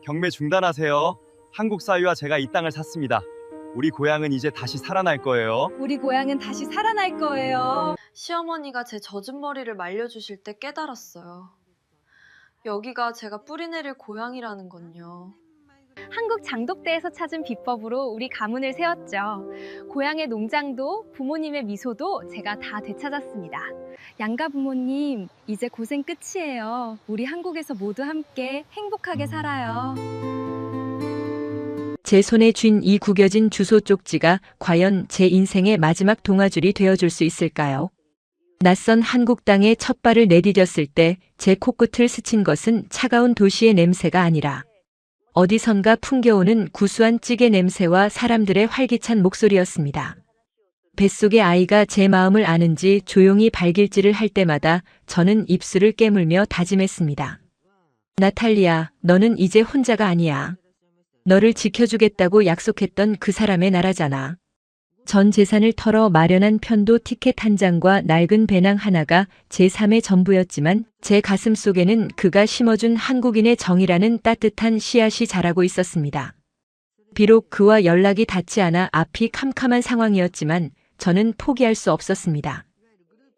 경매 중단하세요. 한국 사위와 제가 이 땅을 샀습니다. 우리 고향은 이제 다시 살아날 거예요. 우리 고향은 다시 살아날 거예요. 시어머니가 제 젖은 머리를 말려주실 때 깨달았어요. 여기가 제가 뿌리내릴 고향이라는 건요. 한국 장독대에서 찾은 비법으로 우리 가문을 세웠죠. 고향의 농장도 부모님의 미소도 제가 다 되찾았습니다. 양가 부모님, 이제 고생 끝이에요. 우리 한국에서 모두 함께 행복하게 살아요. 제 손에 쥔 이 구겨진 주소 쪽지가 과연 제 인생의 마지막 동아줄이 되어줄 수 있을까요? 낯선 한국 땅에 첫 발을 내디뎠을 때 제 코끝을 스친 것은 차가운 도시의 냄새가 아니라 어디선가 풍겨오는 구수한 찌개 냄새와 사람들의 활기찬 목소리였습니다. 뱃속의 아이가 제 마음을 아는지 조용히 발길질을 할 때마다 저는 입술을 깨물며 다짐했습니다. 나탈리아, 너는 이제 혼자가 아니야. 너를 지켜주겠다고 약속했던 그 사람의 나라잖아. 전 재산을 털어 마련한 편도 티켓 한 장과 낡은 배낭 하나가 제 삶의 전부였지만 제 가슴 속에는 그가 심어준 한국인의 정이라는 따뜻한 씨앗이 자라고 있었습니다. 비록 그와 연락이 닿지 않아 앞이 캄캄한 상황이었지만 저는 포기할 수 없었습니다.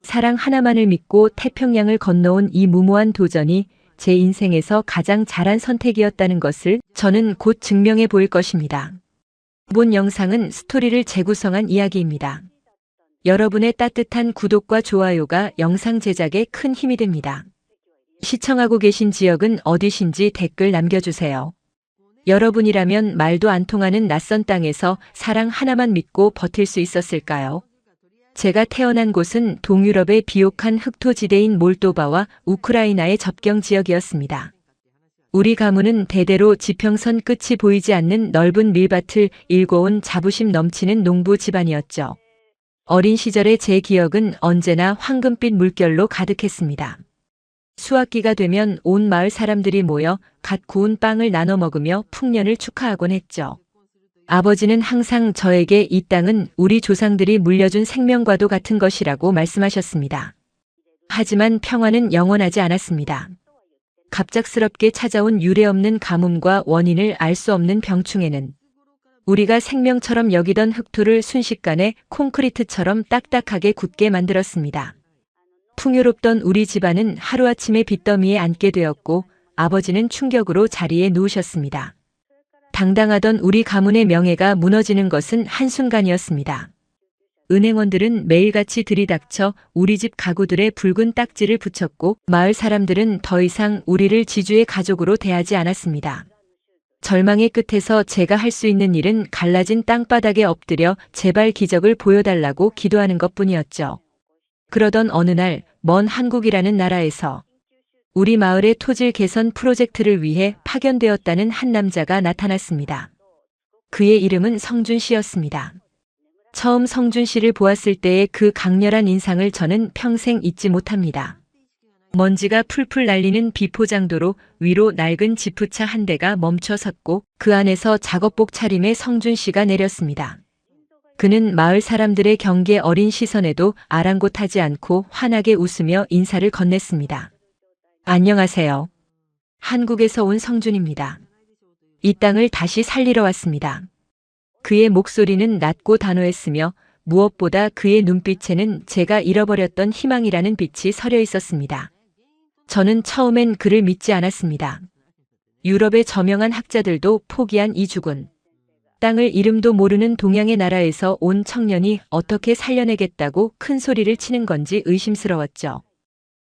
사랑 하나만을 믿고 태평양을 건너온 이 무모한 도전이 제 인생에서 가장 잘한 선택이었다는 것을 저는 곧 증명해 보일 것입니다. 본 영상은 스토리를 재구성한 이야기입니다. 여러분의 따뜻한 구독과 좋아요가 영상 제작에 큰 힘이 됩니다. 시청하고 계신 지역은 어디신지 댓글 남겨주세요. 여러분이라면 말도 안 통하는 낯선 땅에서 사랑 하나만 믿고 버틸 수 있었을까요? 제가 태어난 곳은 동유럽의 비옥한 흑토지대인 몰도바와 우크라이나의 접경 지역이었습니다. 우리 가문은 대대로 지평선 끝이 보이지 않는 넓은 밀밭을 일궈온 자부심 넘치는 농부 집안이었죠. 어린 시절의 제 기억은 언제나 황금빛 물결로 가득했습니다. 수학기가 되면 온 마을 사람들이 모여 갓 구운 빵을 나눠 먹으며 풍년을 축하하곤 했죠. 아버지는 항상 저에게 이 땅은 우리 조상들이 물려준 생명과도 같은 것이라고 말씀하셨습니다. 하지만 평화는 영원하지 않았습니다. 갑작스럽게 찾아온 유례없는 가뭄과 원인을 알 수 없는 병충해는 우리가 생명처럼 여기던 흙토를 순식간에 콘크리트처럼 딱딱하게 굳게 만들었습니다. 풍요롭던 우리 집안은 하루아침에 빚더미에 앉게 되었고 아버지는 충격으로 자리에 누우셨습니다. 당당하던 우리 가문의 명예가 무너지는 것은 한순간이었습니다. 은행원들은 매일같이 들이닥쳐 우리 집 가구들의 붉은 딱지를 붙였고 마을 사람들은 더 이상 우리를 지주의 가족으로 대하지 않았습니다. 절망의 끝에서 제가 할 수 있는 일은 갈라진 땅바닥에 엎드려 제발 기적을 보여달라고 기도하는 것뿐이었죠. 그러던 어느 날 먼 한국이라는 나라에서 우리 마을의 토질 개선 프로젝트를 위해 파견되었다는 한 남자가 나타났습니다. 그의 이름은 성준 씨였습니다. 처음 성준 씨를 보았을 때의 그 강렬한 인상을 저는 평생 잊지 못합니다. 먼지가 풀풀 날리는 비포장도로 위로 낡은 지프차 한 대가 멈춰 섰고 그 안에서 작업복 차림의 성준 씨가 내렸습니다. 그는 마을 사람들의 경계 어린 시선에도 아랑곳하지 않고 환하게 웃으며 인사를 건넸습니다. 안녕하세요. 한국에서 온 성준입니다. 이 땅을 다시 살리러 왔습니다. 그의 목소리는 낮고 단호했으며 무엇보다 그의 눈빛에는 제가 잃어버렸던 희망이라는 빛이 서려 있었습니다. 저는 처음엔 그를 믿지 않았습니다. 유럽의 저명한 학자들도 포기한 이 죽은 땅을 이름도 모르는 동양의 나라에서 온 청년이 어떻게 살려내겠다고 큰 소리를 치는 건지 의심스러웠죠.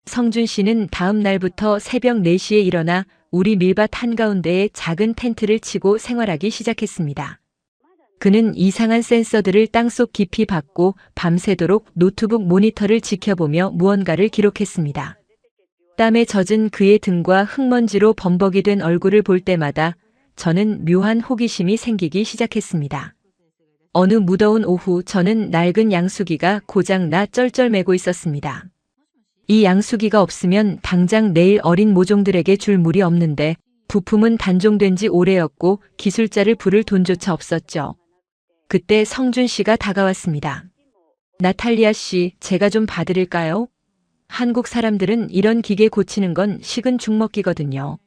성준 씨는 다음 날부터 새벽 4시에 일어나 우리 밀밭 한가운데에 작은 텐트를 치고 생활하기 시작했습니다. 그는 이상한 센서들을 땅속 깊이 박고 밤새도록 노트북 모니터를 지켜보며 무언가를 기록했습니다. 땀에 젖은 그의 등과 흙먼지로 범벅이 된 얼굴을 볼 때마다 저는 묘한 호기심이 생기기 시작했습니다. 어느 무더운 오후 저는 낡은 양수기가 고장나 쩔쩔매고 있었습니다. 이 양수기가 없으면 당장 내일 어린 모종들에게 줄 물이 없는데 부품은 단종된 지 오래였고 기술자를 부를 돈조차 없었죠. 그때 성준 씨가 다가왔습니다. 나탈리아 씨, 제가 좀 봐드릴까요? 한국 사람들은 이런 기계 고치는 건 식은 죽 먹기거든요.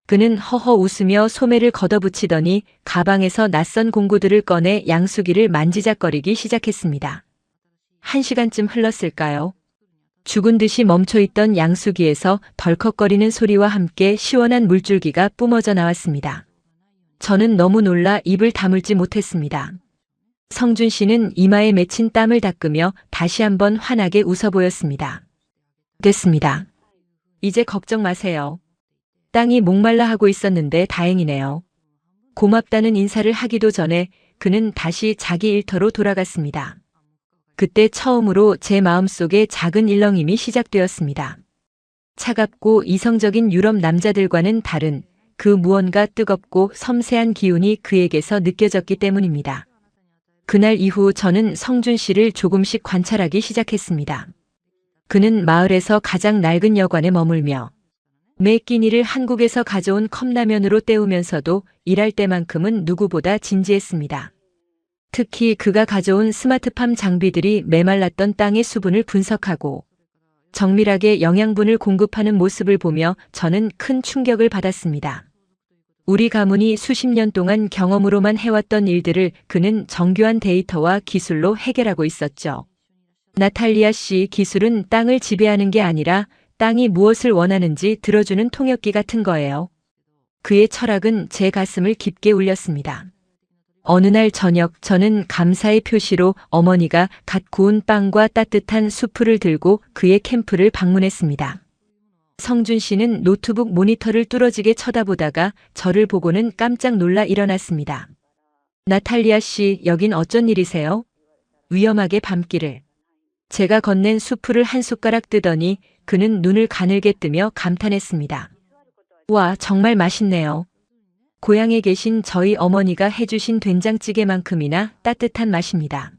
그는 허허 웃으며 소매를 걷어붙이더니 가방에서 낯선 공구들을 꺼내 양수기를 만지작거리기 시작했습니다. 1시간쯤 흘렀을까요? 죽은 듯이 멈춰있던 양수기에서 덜컥거리는 소리와 함께 시원한 물줄기가 뿜어져 나왔습니다. 저는 너무 놀라 입을 다물지 못했습니다. 성준 씨는 이마에 맺힌 땀을 닦으며 다시 한번 환하게 웃어 보였습니다. 됐습니다. 이제 걱정 마세요. 땅이 목말라 하고 있었는데 다행이네요. 고맙다는 인사를 하기도 전에 그는 다시 자기 일터로 돌아갔습니다. 그때 처음으로 제 마음속에 작은 일렁임이 시작되었습니다. 차갑고 이성적인 유럽 남자들과는 다른 그 무언가 뜨겁고 섬세한 기운이 그에게서 느껴졌기 때문입니다. 그날 이후 저는 성준 씨를 조금씩 관찰하기 시작했습니다. 그는 마을에서 가장 낡은 여관에 머물며 매 끼니를 한국에서 가져온 컵라면으로 때우면서도 일할 때만큼은 누구보다 진지했습니다. 특히 그가 가져온 스마트팜 장비들이 메말랐던 땅의 수분을 분석하고 정밀하게 영양분을 공급하는 모습을 보며 저는 큰 충격을 받았습니다. 우리 가문이 수십 년 동안 경험으로만 해왔던 일들을 그는 정교한 데이터와 기술로 해결하고 있었죠. 나탈리아 씨 기술은 땅을 지배하는 게 아니라 땅이 무엇을 원하는지 들어주는 통역기 같은 거예요. 그의 철학은 제 가슴을 깊게 울렸습니다. 어느 날 저녁 저는 감사의 표시로 어머니가 갓 구운 빵과 따뜻한 수프를 들고 그의 캠프를 방문했습니다. 성준 씨는 노트북 모니터를 뚫어지게 쳐다보다가 저를 보고는 깜짝 놀라 일어났습니다. 나탈리아 씨, 여긴 어쩐 일이세요? 위험하게 밤길을. 제가 건넨 수프를 한 숟가락 뜨더니 그는 눈을 가늘게 뜨며 감탄했습니다. 와, 정말 맛있네요. 고향에 계신 저희 어머니가 해주신 된장찌개만큼이나 따뜻한 맛입니다.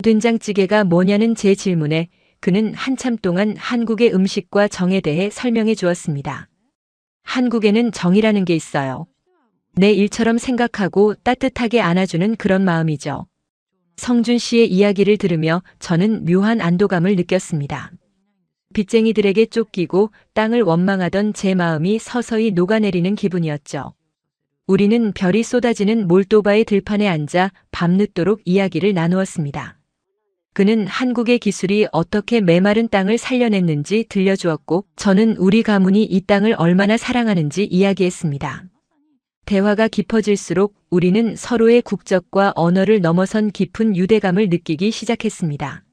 된장찌개가 뭐냐는 제 질문에 그는 한참 동안 한국의 음식과 정에 대해 설명해 주었습니다. 한국에는 정이라는 게 있어요. 내 일처럼 생각하고 따뜻하게 안아주는 그런 마음이죠. 성준 씨의 이야기를 들으며 저는 묘한 안도감을 느꼈습니다. 빚쟁이들에게 쫓기고 땅을 원망하던 제 마음이 서서히 녹아내리는 기분이었죠. 우리는 별이 쏟아지는 몰도바의 들판에 앉아 밤늦도록 이야기를 나누었습니다. 그는 한국의 기술이 어떻게 메마른 땅을 살려냈는지 들려주었고 저는 우리 가문이 이 땅을 얼마나 사랑하는지 이야기했습니다. 대화가 깊어질수록 우리는 서로의 국적과 언어를 넘어선 깊은 유대감을 느끼기 시작했습니다.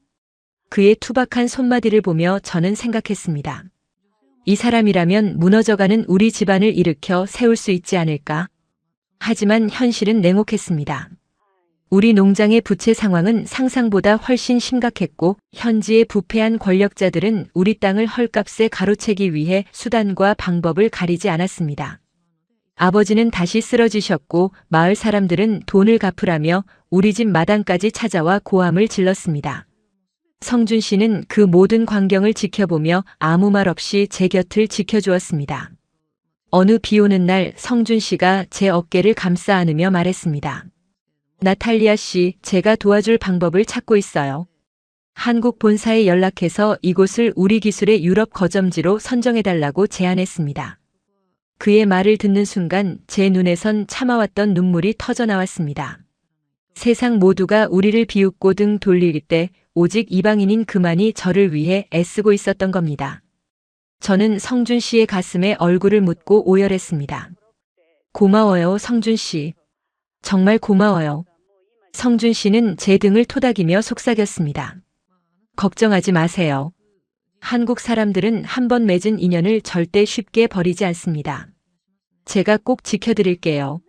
그의 투박한 손마디를 보며 저는 생각했습니다. 이 사람이라면 무너져가는 우리 집안을 일으켜 세울 수 있지 않을까? 하지만 현실은 냉혹했습니다. 우리 농장의 부채 상황은 상상보다 훨씬 심각했고 현지의 부패한 권력자들은 우리 땅을 헐값에 가로채기 위해 수단과 방법을 가리지 않았습니다. 아버지는 다시 쓰러지셨고 마을 사람들은 돈을 갚으라며 우리 집 마당까지 찾아와 고함을 질렀습니다. 성준 씨는 그 모든 광경을 지켜보며 아무 말 없이 제 곁을 지켜주었습니다. 어느 비 오는 날 성준 씨가 제 어깨를 감싸 안으며 말했습니다. 나탈리아 씨, 제가 도와줄 방법을 찾고 있어요. 한국 본사에 연락해서 이곳을 우리 기술의 유럽 거점지로 선정해달라고 제안했습니다. 그의 말을 듣는 순간 제 눈에선 참아왔던 눈물이 터져 나왔습니다. 세상 모두가 우리를 비웃고 등 돌릴 때 오직 이방인인 그만이 저를 위해 애쓰고 있었던 겁니다. 저는 성준 씨의 가슴에 얼굴을 묻고 오열했습니다. 고마워요, 성준 씨. 정말 고마워요. 성준 씨는 제 등을 토닥이며 속삭였습니다. 걱정하지 마세요. 한국 사람들은 한 번 맺은 인연을 절대 쉽게 버리지 않습니다. 제가 꼭 지켜드릴게요.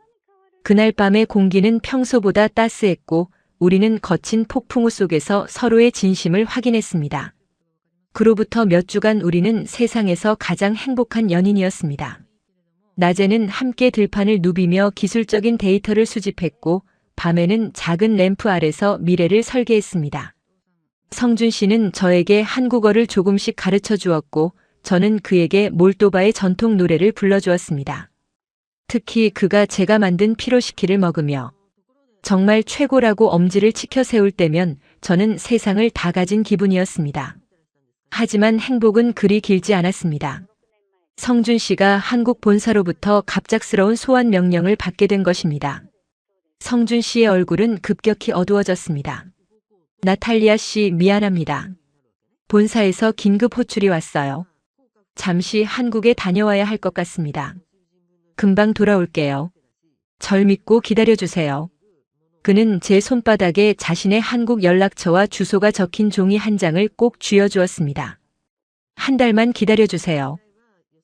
그날 밤의 공기는 평소보다 따스했고 우리는 거친 폭풍우 속에서 서로의 진심을 확인했습니다. 그로부터 몇 주간 우리는 세상에서 가장 행복한 연인이었습니다. 낮에는 함께 들판을 누비며 기술적인 데이터를 수집했고 밤에는 작은 램프 아래서 미래를 설계했습니다. 성준 씨는 저에게 한국어를 조금씩 가르쳐 주었고 저는 그에게 몰도바의 전통 노래를 불러주었습니다. 특히 그가 제가 만든 피로시키를 먹으며 정말 최고라고 엄지를 치켜 세울 때면 저는 세상을 다 가진 기분이었습니다. 하지만 행복은 그리 길지 않았습니다. 성준 씨가 한국 본사로부터 갑작스러운 소환 명령을 받게 된 것입니다. 성준 씨의 얼굴은 급격히 어두워졌습니다. 나탈리아 씨, 미안합니다. 본사에서 긴급 호출이 왔어요. 잠시 한국에 다녀와야 할 것 같습니다. 금방 돌아올게요. 절 믿고 기다려주세요. 그는 제 손바닥에 자신의 한국 연락처와 주소가 적힌 종이 한 장을 꼭 쥐어주었습니다. 한 달만 기다려주세요.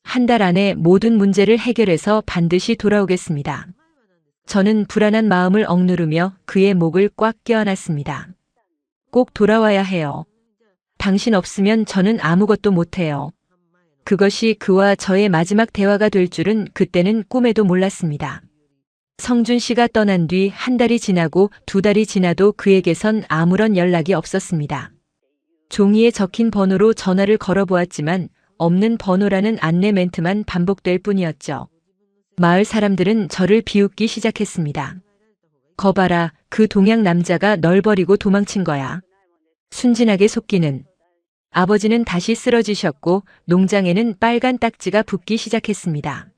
한 달 안에 모든 문제를 해결해서 반드시 돌아오겠습니다. 저는 불안한 마음을 억누르며 그의 목을 꽉 껴안았습니다. 꼭 돌아와야 해요. 당신 없으면 저는 아무것도 못해요. 그것이 그와 저의 마지막 대화가 될 줄은 그때는 꿈에도 몰랐습니다. 성준 씨가 떠난 뒤 한 달이 지나고 두 달이 지나도 그에게선 아무런 연락이 없었습니다. 종이에 적힌 번호로 전화를 걸어보았지만 없는 번호라는 안내 멘트만 반복될 뿐이었죠. 마을 사람들은 저를 비웃기 시작했습니다. 거봐라, 그 동양 남자가 널 버리고 도망친 거야. 순진하게 속기는. 아버지는 다시 쓰러지셨고 농장에는 빨간 딱지가 붙기 시작했습니다.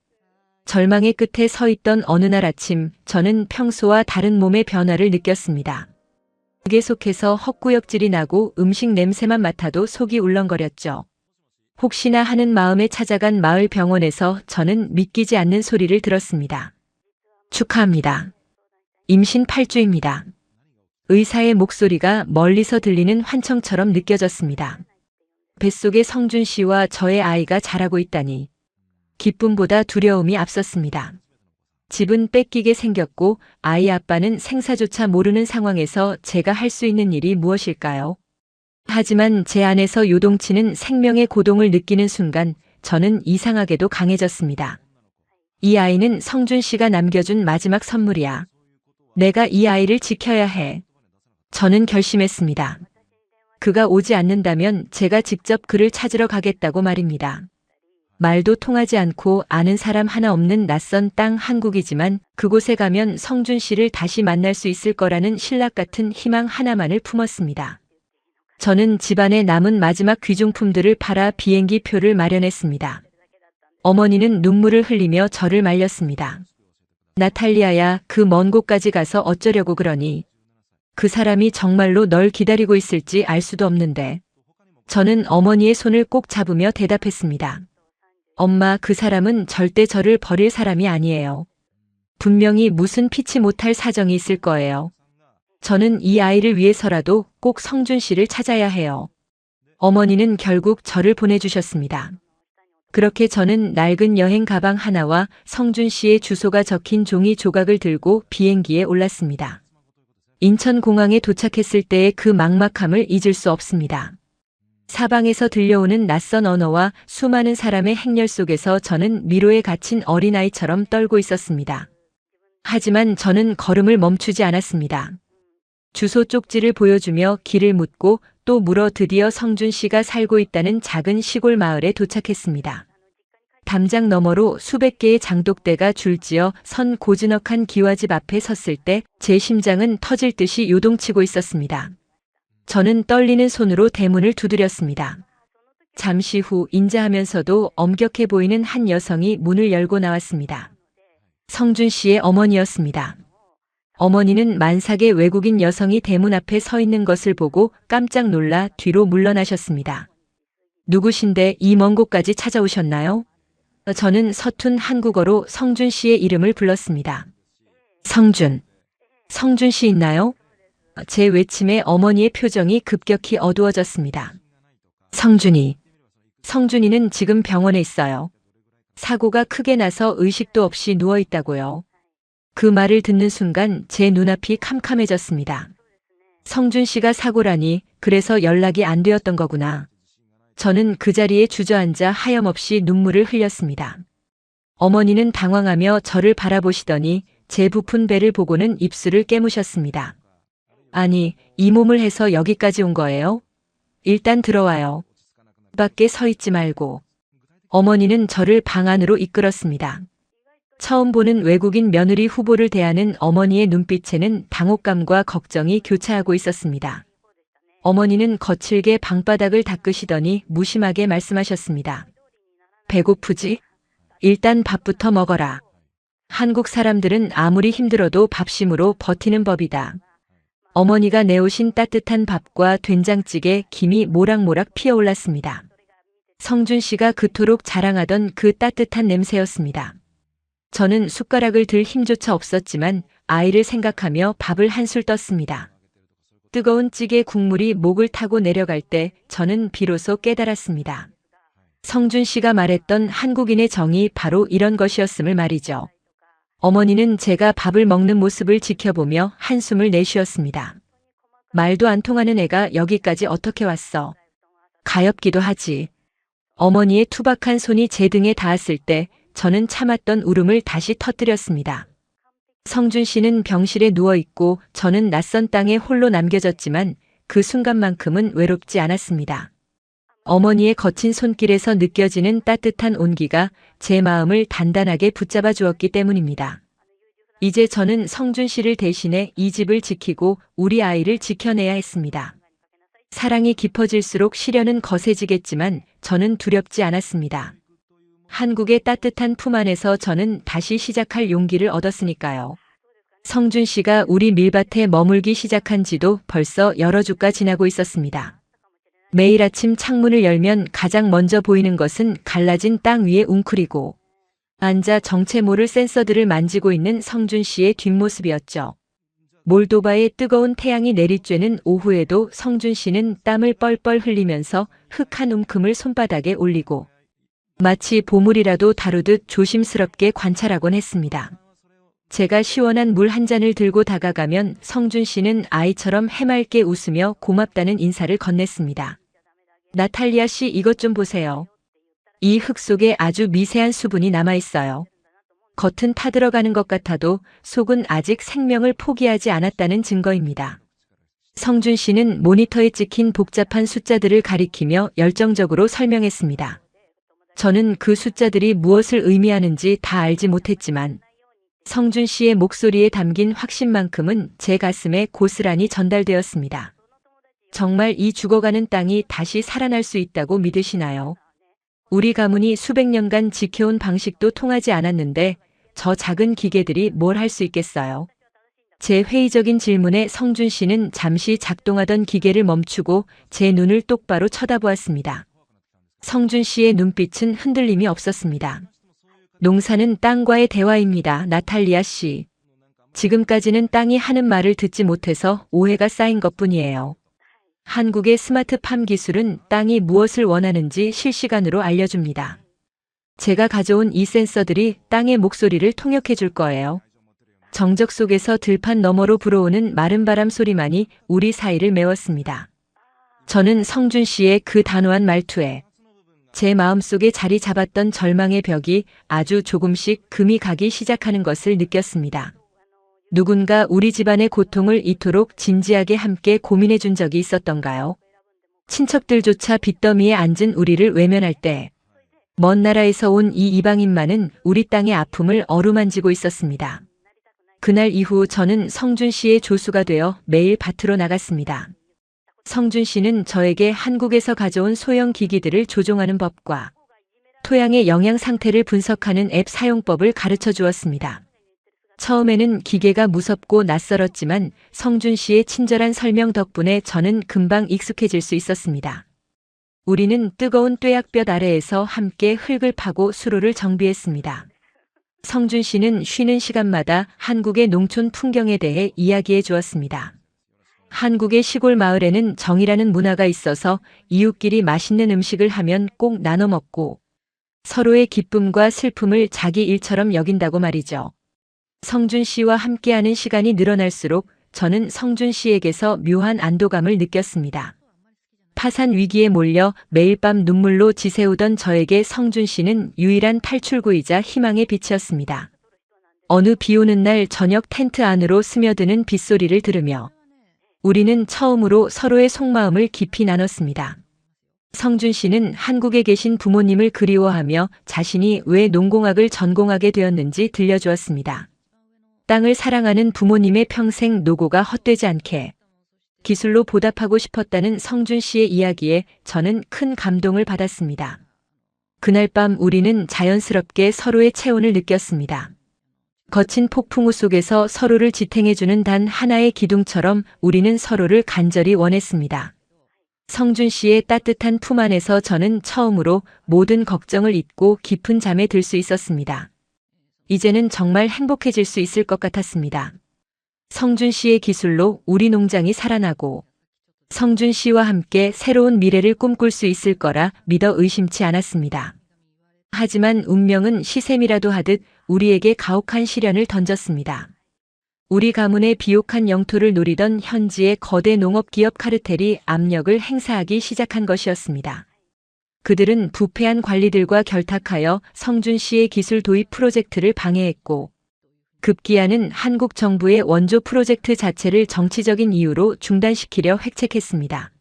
절망의 끝에 서 있던 어느 날 아침, 저는 평소와 다른 몸의 변화를 느꼈습니다. 목에 속에서 헛구역질이 나고 음식 냄새만 맡아도 속이 울렁거렸죠. 혹시나 하는 마음에 찾아간 마을 병원에서 저는 믿기지 않는 소리를 들었습니다. 축하합니다. 임신 8주입니다. 의사의 목소리가 멀리서 들리는 환청처럼 느껴졌습니다. 뱃속에 성준 씨와 저의 아이가 자라고 있다니. 기쁨보다 두려움이 앞섰습니다. 집은 뺏기게 생겼고 아이 아빠는 생사조차 모르는 상황에서 제가 할 수 있는 일이 무엇일까요? 하지만 제 안에서 요동치는 생명의 고동을 느끼는 순간 저는 이상하게도 강해졌습니다. 이 아이는 성준 씨가 남겨준 마지막 선물이야. 내가 이 아이를 지켜야 해. 저는 결심했습니다. 그가 오지 않는다면 제가 직접 그를 찾으러 가겠다고 말입니다. 말도 통하지 않고 아는 사람 하나 없는 낯선 땅 한국이지만 그곳에 가면 성준 씨를 다시 만날 수 있을 거라는 신락 같은 희망 하나만을 품었습니다. 저는 집안에 남은 마지막 귀중품들을 팔아 비행기 표를 마련했습니다. 어머니는 눈물을 흘리며 저를 말렸습니다. 나탈리아야, 그 먼 곳까지 가서 어쩌려고 그러니? 그 사람이 정말로 널 기다리고 있을지 알 수도 없는데. 저는 어머니의 손을 꼭 잡으며 대답했습니다. 엄마, 그 사람은 절대 저를 버릴 사람이 아니에요. 분명히 무슨 피치 못할 사정이 있을 거예요. 저는 이 아이를 위해서라도 꼭 성준 씨를 찾아야 해요. 어머니는 결국 저를 보내주셨습니다. 그렇게 저는 낡은 여행 가방 하나와 성준 씨의 주소가 적힌 종이 조각을 들고 비행기에 올랐습니다. 인천공항에 도착했을 때의 그 막막함을 잊을 수 없습니다. 사방에서 들려오는 낯선 언어와 수많은 사람의 행렬 속에서 저는 미로에 갇힌 어린아이처럼 떨고 있었습니다. 하지만 저는 걸음을 멈추지 않았습니다. 주소 쪽지를 보여주며 길을 묻고 또 물어 드디어 성준 씨가 살고 있다는 작은 시골 마을에 도착했습니다. 담장 너머로 수백 개의 장독대가 줄지어 선 고즈넉한 기와집 앞에 섰을 때 제 심장은 터질 듯이 요동치고 있었습니다. 저는 떨리는 손으로 대문을 두드렸습니다. 잠시 후 인자하면서도 엄격해 보이는 한 여성이 문을 열고 나왔습니다. 성준 씨의 어머니였습니다. 어머니는 만삭의 외국인 여성이 대문 앞에 서 있는 것을 보고 깜짝 놀라 뒤로 물러나셨습니다. 누구신데 이 먼 곳까지 찾아오셨나요? 저는 서툰 한국어로 성준 씨의 이름을 불렀습니다. 성준 씨 있나요? 제 외침에 어머니의 표정이 급격히 어두워졌습니다. 성준이는 지금 병원에 있어요. 사고가 크게 나서 의식도 없이 누워 있다고요. 그 말을 듣는 순간 제 눈앞이 캄캄해졌습니다. 성준 씨가 사고라니, 그래서 연락이 안 되었던 거구나. 저는 그 자리에 주저앉아 하염없이 눈물을 흘렸습니다. 어머니는 당황하며 저를 바라보시더니 제 부푼 배를 보고는 입술을 깨무셨습니다. 아니, 이 몸을 해서 여기까지 온 거예요? 일단 들어와요. 밖에 서 있지 말고. 어머니는 저를 방 안으로 이끌었습니다. 처음 보는 외국인 며느리 후보를 대하는 어머니의 눈빛에는 당혹감과 걱정이 교차하고 있었습니다. 어머니는 거칠게 방바닥을 닦으시더니 무심하게 말씀하셨습니다. 배고프지? 일단 밥부터 먹어라. 한국 사람들은 아무리 힘들어도 밥심으로 버티는 법이다. 어머니가 내오신 따뜻한 밥과 된장찌개, 김이 모락모락 피어올랐습니다. 성준 씨가 그토록 자랑하던 그 따뜻한 냄새였습니다. 저는 숟가락을 들 힘조차 없었지만 아이를 생각하며 밥을 한술 떴습니다. 뜨거운 찌개 국물이 목을 타고 내려갈 때 저는 비로소 깨달았습니다. 성준 씨가 말했던 한국인의 정이 바로 이런 것이었음을 말이죠. 어머니는 제가 밥을 먹는 모습을 지켜보며 한숨을 내쉬었습니다. 말도 안 통하는 애가 여기까지 어떻게 왔어? 가엾기도 하지. 어머니의 투박한 손이 제 등에 닿았을 때 저는 참았던 울음을 다시 터뜨렸습니다. 성준 씨는 병실에 누워있고 저는 낯선 땅에 홀로 남겨졌지만 그 순간만큼은 외롭지 않았습니다. 어머니의 거친 손길에서 느껴지는 따뜻한 온기가 제 마음을 단단하게 붙잡아 주었기 때문입니다. 이제 저는 성준 씨를 대신해 이 집을 지키고 우리 아이를 지켜내야 했습니다. 사랑이 깊어질수록 시련은 거세지겠지만 저는 두렵지 않았습니다. 한국의 따뜻한 품 안에서 저는 다시 시작할 용기를 얻었으니까요. 성준 씨가 우리 밀밭에 머물기 시작한 지도 벌써 여러 주가 지나고 있었습니다. 매일 아침 창문을 열면 가장 먼저 보이는 것은 갈라진 땅 위에 웅크리고 앉아 정체 모를 센서들을 만지고 있는 성준 씨의 뒷모습이었죠. 몰도바의 뜨거운 태양이 내리쬐는 오후에도 성준 씨는 땀을 뻘뻘 흘리면서 흙 한 움큼을 손바닥에 올리고 마치 보물이라도 다루듯 조심스럽게 관찰하곤 했습니다. 제가 시원한 물 한 잔을 들고 다가가면 성준 씨는 아이처럼 해맑게 웃으며 고맙다는 인사를 건넸습니다. 나탈리아 씨, 이것 좀 보세요. 이 흙 속에 아주 미세한 수분이 남아있어요. 겉은 타들어가는 것 같아도 속은 아직 생명을 포기하지 않았다는 증거입니다. 성준 씨는 모니터에 찍힌 복잡한 숫자들을 가리키며 열정적으로 설명했습니다. 저는 그 숫자들이 무엇을 의미하는지 다 알지 못했지만 성준 씨의 목소리에 담긴 확신만큼은 제 가슴에 고스란히 전달되었습니다. 정말 이 죽어가는 땅이 다시 살아날 수 있다고 믿으시나요? 우리 가문이 수백 년간 지켜온 방식도 통하지 않았는데 저 작은 기계들이 뭘 할 수 있겠어요? 제 회의적인 질문에 성준 씨는 잠시 작동하던 기계를 멈추고 제 눈을 똑바로 쳐다보았습니다. 성준 씨의 눈빛은 흔들림이 없었습니다. 농사는 땅과의 대화입니다, 나탈리아 씨. 지금까지는 땅이 하는 말을 듣지 못해서 오해가 쌓인 것뿐이에요. 한국의 스마트팜 기술은 땅이 무엇을 원하는지 실시간으로 알려줍니다. 제가 가져온 이 센서들이 땅의 목소리를 통역해 줄 거예요. 정적 속에서 들판 너머로 불어오는 마른 바람 소리만이 우리 사이를 메웠습니다. 저는 성준 씨의 그 단호한 말투에 제 마음속에 자리 잡았던 절망의 벽이 아주 조금씩 금이 가기 시작하는 것을 느꼈습니다. 누군가 우리 집안의 고통을 이토록 진지하게 함께 고민해 준 적이 있었던가요? 친척들조차 빚더미에 앉은 우리를 외면할 때 먼 나라에서 온 이 이방인만은 우리 땅의 아픔을 어루만지고 있었습니다. 그날 이후 저는 성준 씨의 조수가 되어 매일 밭으로 나갔습니다. 성준 씨는 저에게 한국에서 가져온 소형 기기들을 조종하는 법과 토양의 영양 상태를 분석하는 앱 사용법을 가르쳐 주었습니다. 처음에는 기계가 무섭고 낯설었지만 성준 씨의 친절한 설명 덕분에 저는 금방 익숙해질 수 있었습니다. 우리는 뜨거운 뙤약볕 아래에서 함께 흙을 파고 수로를 정비했습니다. 성준 씨는 쉬는 시간마다 한국의 농촌 풍경에 대해 이야기해 주었습니다. 한국의 시골 마을에는 정이라는 문화가 있어서 이웃끼리 맛있는 음식을 하면 꼭 나눠 먹고 서로의 기쁨과 슬픔을 자기 일처럼 여긴다고 말이죠. 성준 씨와 함께하는 시간이 늘어날수록 저는 성준 씨에게서 묘한 안도감을 느꼈습니다. 파산 위기에 몰려 매일 밤 눈물로 지새우던 저에게 성준 씨는 유일한 탈출구이자 희망의 빛이었습니다. 어느 비 오는 날 저녁 텐트 안으로 스며드는 빗소리를 들으며 우리는 처음으로 서로의 속마음을 깊이 나눴습니다. 성준 씨는 한국에 계신 부모님을 그리워하며 자신이 왜 농공학을 전공하게 되었는지 들려주었습니다. 땅을 사랑하는 부모님의 평생 노고가 헛되지 않게 기술로 보답하고 싶었다는 성준 씨의 이야기에 저는 큰 감동을 받았습니다. 그날 밤 우리는 자연스럽게 서로의 체온을 느꼈습니다. 거친 폭풍우 속에서 서로를 지탱해주는 단 하나의 기둥처럼 우리는 서로를 간절히 원했습니다. 성준 씨의 따뜻한 품 안에서 저는 처음으로 모든 걱정을 잊고 깊은 잠에 들 수 있었습니다. 이제는 정말 행복해질 수 있을 것 같았습니다. 성준 씨의 기술로 우리 농장이 살아나고 성준 씨와 함께 새로운 미래를 꿈꿀 수 있을 거라 믿어 의심치 않았습니다. 하지만 운명은 시샘이라도 하듯 우리에게 가혹한 시련을 던졌습니다. 우리 가문의 비옥한 영토를 노리던 현지의 거대 농업기업 카르텔이 압력을 행사하기 시작한 것이었습니다. 그들은 부패한 관리들과 결탁하여 성준 씨의 기술 도입 프로젝트를 방해했고 급기야는 한국 정부의 원조 프로젝트 자체를 정치적인 이유로 중단시키려 획책했습니다.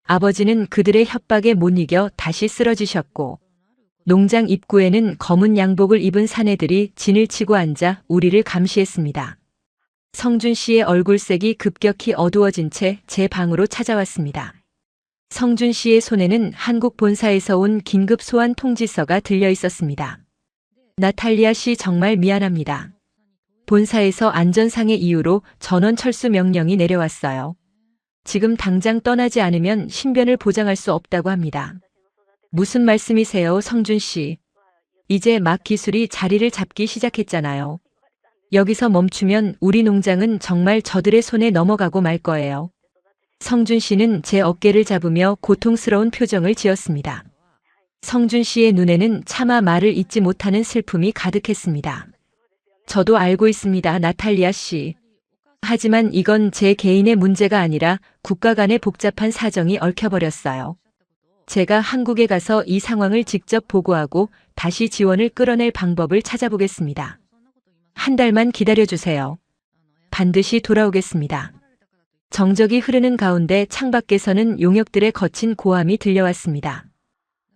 아버지는 그들의 협박에 못 이겨 다시 쓰러지셨고 농장 입구에는 검은 양복을 입은 사내들이 진을 치고 앉아 우리를 감시했습니다. 성준 씨의 얼굴색이 급격히 어두워진 채 제 방으로 찾아왔습니다. 성준 씨의 손에는 한국 본사에서 온 긴급 소환 통지서가 들려 있었습니다. 나탈리아 씨 정말 미안합니다. 본사에서 안전상의 이유로 전원 철수 명령이 내려왔어요. 지금 당장 떠나지 않으면 신변을 보장할 수 없다고 합니다. 무슨 말씀이세요, 성준 씨? 이제 막 기술이 자리를 잡기 시작했잖아요. 여기서 멈추면 우리 농장은 정말 저들의 손에 넘어가고 말 거예요. 성준 씨는 제 어깨를 잡으며 고통스러운 표정을 지었습니다. 성준 씨의 눈에는 차마 말을 잇지 못하는 슬픔이 가득했습니다. 저도 알고 있습니다, 나탈리아 씨. 하지만 이건 제 개인의 문제가 아니라 국가 간의 복잡한 사정이 얽혀버렸어요. 제가 한국에 가서 이 상황을 직접 보고하고 다시 지원을 끌어낼 방법을 찾아보겠습니다. 한 달만 기다려주세요. 반드시 돌아오겠습니다. 정적이 흐르는 가운데 창밖에서는 용역들의 거친 고함이 들려왔습니다.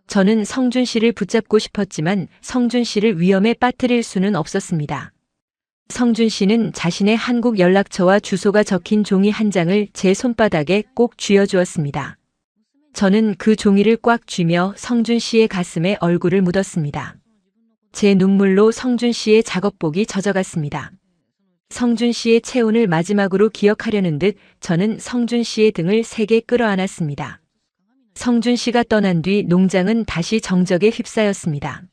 저는 성준 씨를 붙잡고 싶었지만 성준 씨를 위험에 빠뜨릴 수는 없었습니다. 성준 씨는 자신의 한국 연락처와 주소가 적힌 종이 한 장을 제 손바닥에 꼭 쥐어주었습니다. 저는 그 종이를 꽉 쥐며 성준 씨의 가슴에 얼굴을 묻었습니다. 제 눈물로 성준 씨의 작업복이 젖어갔습니다. 성준 씨의 체온을 마지막으로 기억하려는 듯 저는 성준 씨의 등을 세게 끌어안았습니다. 성준 씨가 떠난 뒤 농장은 다시 정적에 휩싸였습니다.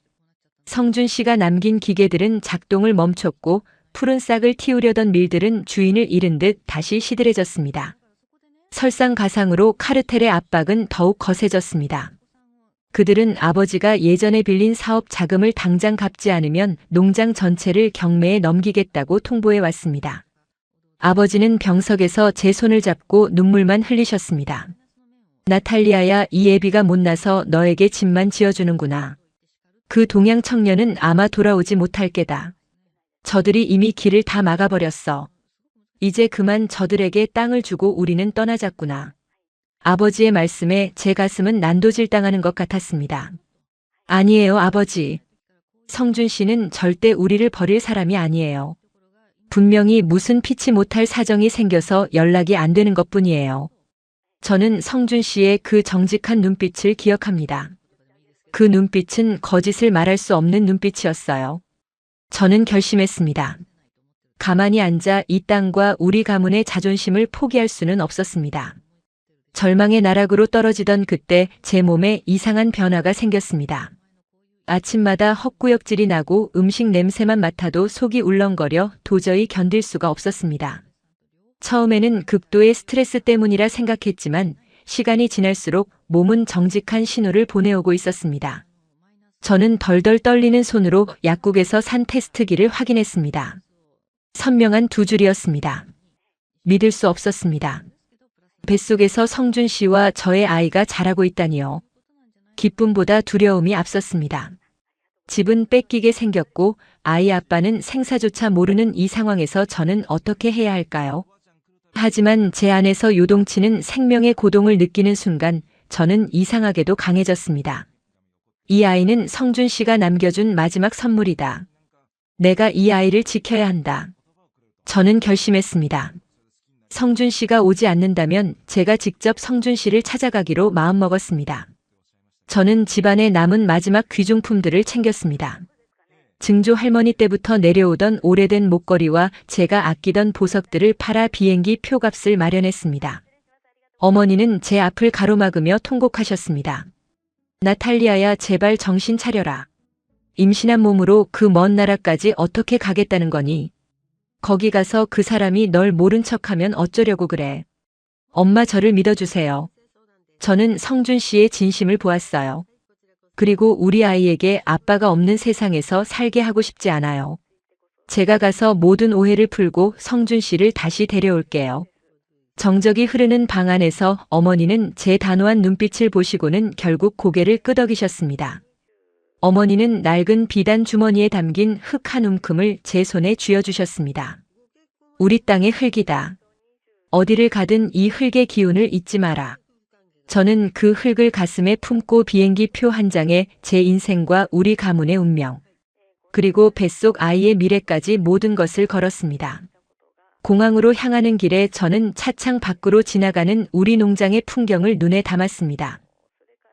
성준 씨가 남긴 기계들은 작동을 멈췄고 푸른 싹을 틔우려던 밀들은 주인을 잃은 듯 다시 시들해졌습니다. 설상가상으로 카르텔의 압박은 더욱 거세졌습니다. 그들은 아버지가 예전에 빌린 사업 자금을 당장 갚지 않으면 농장 전체를 경매에 넘기겠다고 통보해 왔습니다. 아버지는 병석에서 제 손을 잡고 눈물만 흘리셨습니다. 나탈리아야, 이 애비가 못나서 너에게 집만 지어주는구나. 그 동양 청년은 아마 돌아오지 못할 게다. 저들이 이미 길을 다 막아버렸어. 이제 그만 저들에게 땅을 주고 우리는 떠나자꾸나. 아버지의 말씀에 제 가슴은 난도질당하는 것 같았습니다. 아니에요, 아버지. 성준 씨는 절대 우리를 버릴 사람이 아니에요. 분명히 무슨 피치 못할 사정이 생겨서 연락이 안 되는 것뿐이에요. 저는 성준 씨의 그 정직한 눈빛을 기억합니다. 그 눈빛은 거짓을 말할 수 없는 눈빛이었어요. 저는 결심했습니다. 가만히 앉아 이 땅과 우리 가문의 자존심을 포기할 수는 없었습니다. 절망의 나락으로 떨어지던 그때 제 몸에 이상한 변화가 생겼습니다. 아침마다 헛구역질이 나고 음식 냄새만 맡아도 속이 울렁거려 도저히 견딜 수가 없었습니다. 처음에는 극도의 스트레스 때문이라 생각했지만 시간이 지날수록 몸은 정직한 신호를 보내오고 있었습니다. 저는 덜덜 떨리는 손으로 약국에서 산 테스트기를 확인했습니다. 선명한 두 줄이었습니다. 믿을 수 없었습니다. 뱃속에서 성준 씨와 저의 아이가 자라고 있다니요. 기쁨보다 두려움이 앞섰습니다. 집은 뺏기게 생겼고 아이 아빠는 생사조차 모르는 이 상황에서 저는 어떻게 해야 할까요? 하지만 제 안에서 요동치는 생명의 고동을 느끼는 순간 저는 이상하게도 강해졌습니다. 이 아이는 성준 씨가 남겨준 마지막 선물이다. 내가 이 아이를 지켜야 한다. 저는 결심했습니다. 성준 씨가 오지 않는다면 제가 직접 성준 씨를 찾아가기로 마음먹었습니다. 저는 집안에 남은 마지막 귀중품들을 챙겼습니다. 증조 할머니 때부터 내려오던 오래된 목걸이와 제가 아끼던 보석들을 팔아 비행기 표값을 마련했습니다. 어머니는 제 앞을 가로막으며 통곡하셨습니다. 나탈리아야, 제발 정신 차려라. 임신한 몸으로 그 먼 나라까지 어떻게 가겠다는 거니? 거기 가서 그 사람이 널 모른 척하면 어쩌려고 그래. 엄마, 저를 믿어주세요. 저는 성준 씨의 진심을 보았어요. 그리고 우리 아이에게 아빠가 없는 세상에서 살게 하고 싶지 않아요. 제가 가서 모든 오해를 풀고 성준 씨를 다시 데려올게요. 정적이 흐르는 방 안에서 어머니는 제 단호한 눈빛을 보시고는 결국 고개를 끄덕이셨습니다. 어머니는 낡은 비단 주머니에 담긴 흙 한 움큼을 제 손에 쥐어주셨습니다. 우리 땅의 흙이다. 어디를 가든 이 흙의 기운을 잊지 마라. 저는 그 흙을 가슴에 품고 비행기 표 한 장에 제 인생과 우리 가문의 운명, 그리고 뱃속 아이의 미래까지 모든 것을 걸었습니다. 공항으로 향하는 길에 저는 차창 밖으로 지나가는 우리 농장의 풍경을 눈에 담았습니다.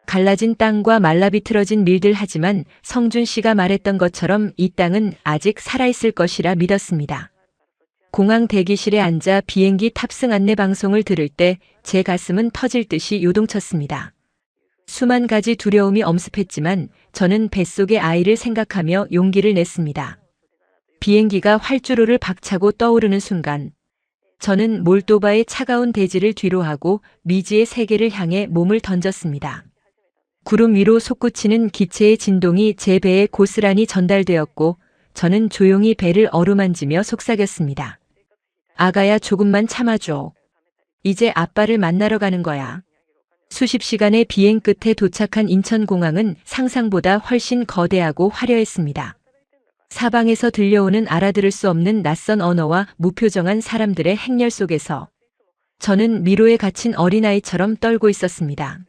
갈라진 땅과 말라비틀어진 밀들, 하지만 성준 씨가 말했던 것처럼 이 땅은 아직 살아있을 것이라 믿었습니다. 공항 대기실에 앉아 비행기 탑승 안내 방송을 들을 때 제 가슴은 터질 듯이 요동쳤습니다. 수만 가지 두려움이 엄습했지만 저는 뱃속의 아이를 생각하며 용기를 냈습니다. 비행기가 활주로를 박차고 떠오르는 순간 저는 몰도바의 차가운 대지를 뒤로하고 미지의 세계를 향해 몸을 던졌습니다. 구름 위로 솟구치는 기체의 진동이 제 배에 고스란히 전달되었고 저는 조용히 배를 어루만지며 속삭였습니다. 아가야, 조금만 참아줘. 이제 아빠를 만나러 가는 거야. 수십 시간의 비행 끝에 도착한 인천공항은 상상보다 훨씬 거대하고 화려했습니다. 사방에서 들려오는 알아들을 수 없는 낯선 언어와 무표정한 사람들의 행렬 속에서 저는 미로에 갇힌 어린아이처럼 떨고 있었습니다.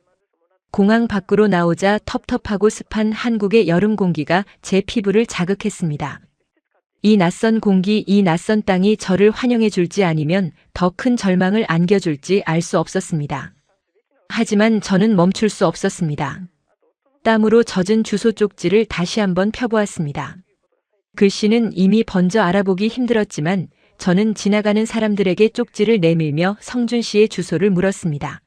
공항 밖으로 나오자 텁텁하고 습한 한국의 여름 공기가 제 피부를 자극했습니다. 이 낯선 공기, 이 낯선 땅이 저를 환영해 줄지 아니면 더 큰 절망을 안겨줄지 알 수 없었습니다. 하지만 저는 멈출 수 없었습니다. 땀으로 젖은 주소 쪽지를 다시 한번 펴보았습니다. 글씨는 이미 번져 알아보기 힘들었지만 저는 지나가는 사람들에게 쪽지를 내밀며 성준 씨의 주소를 물었습니다.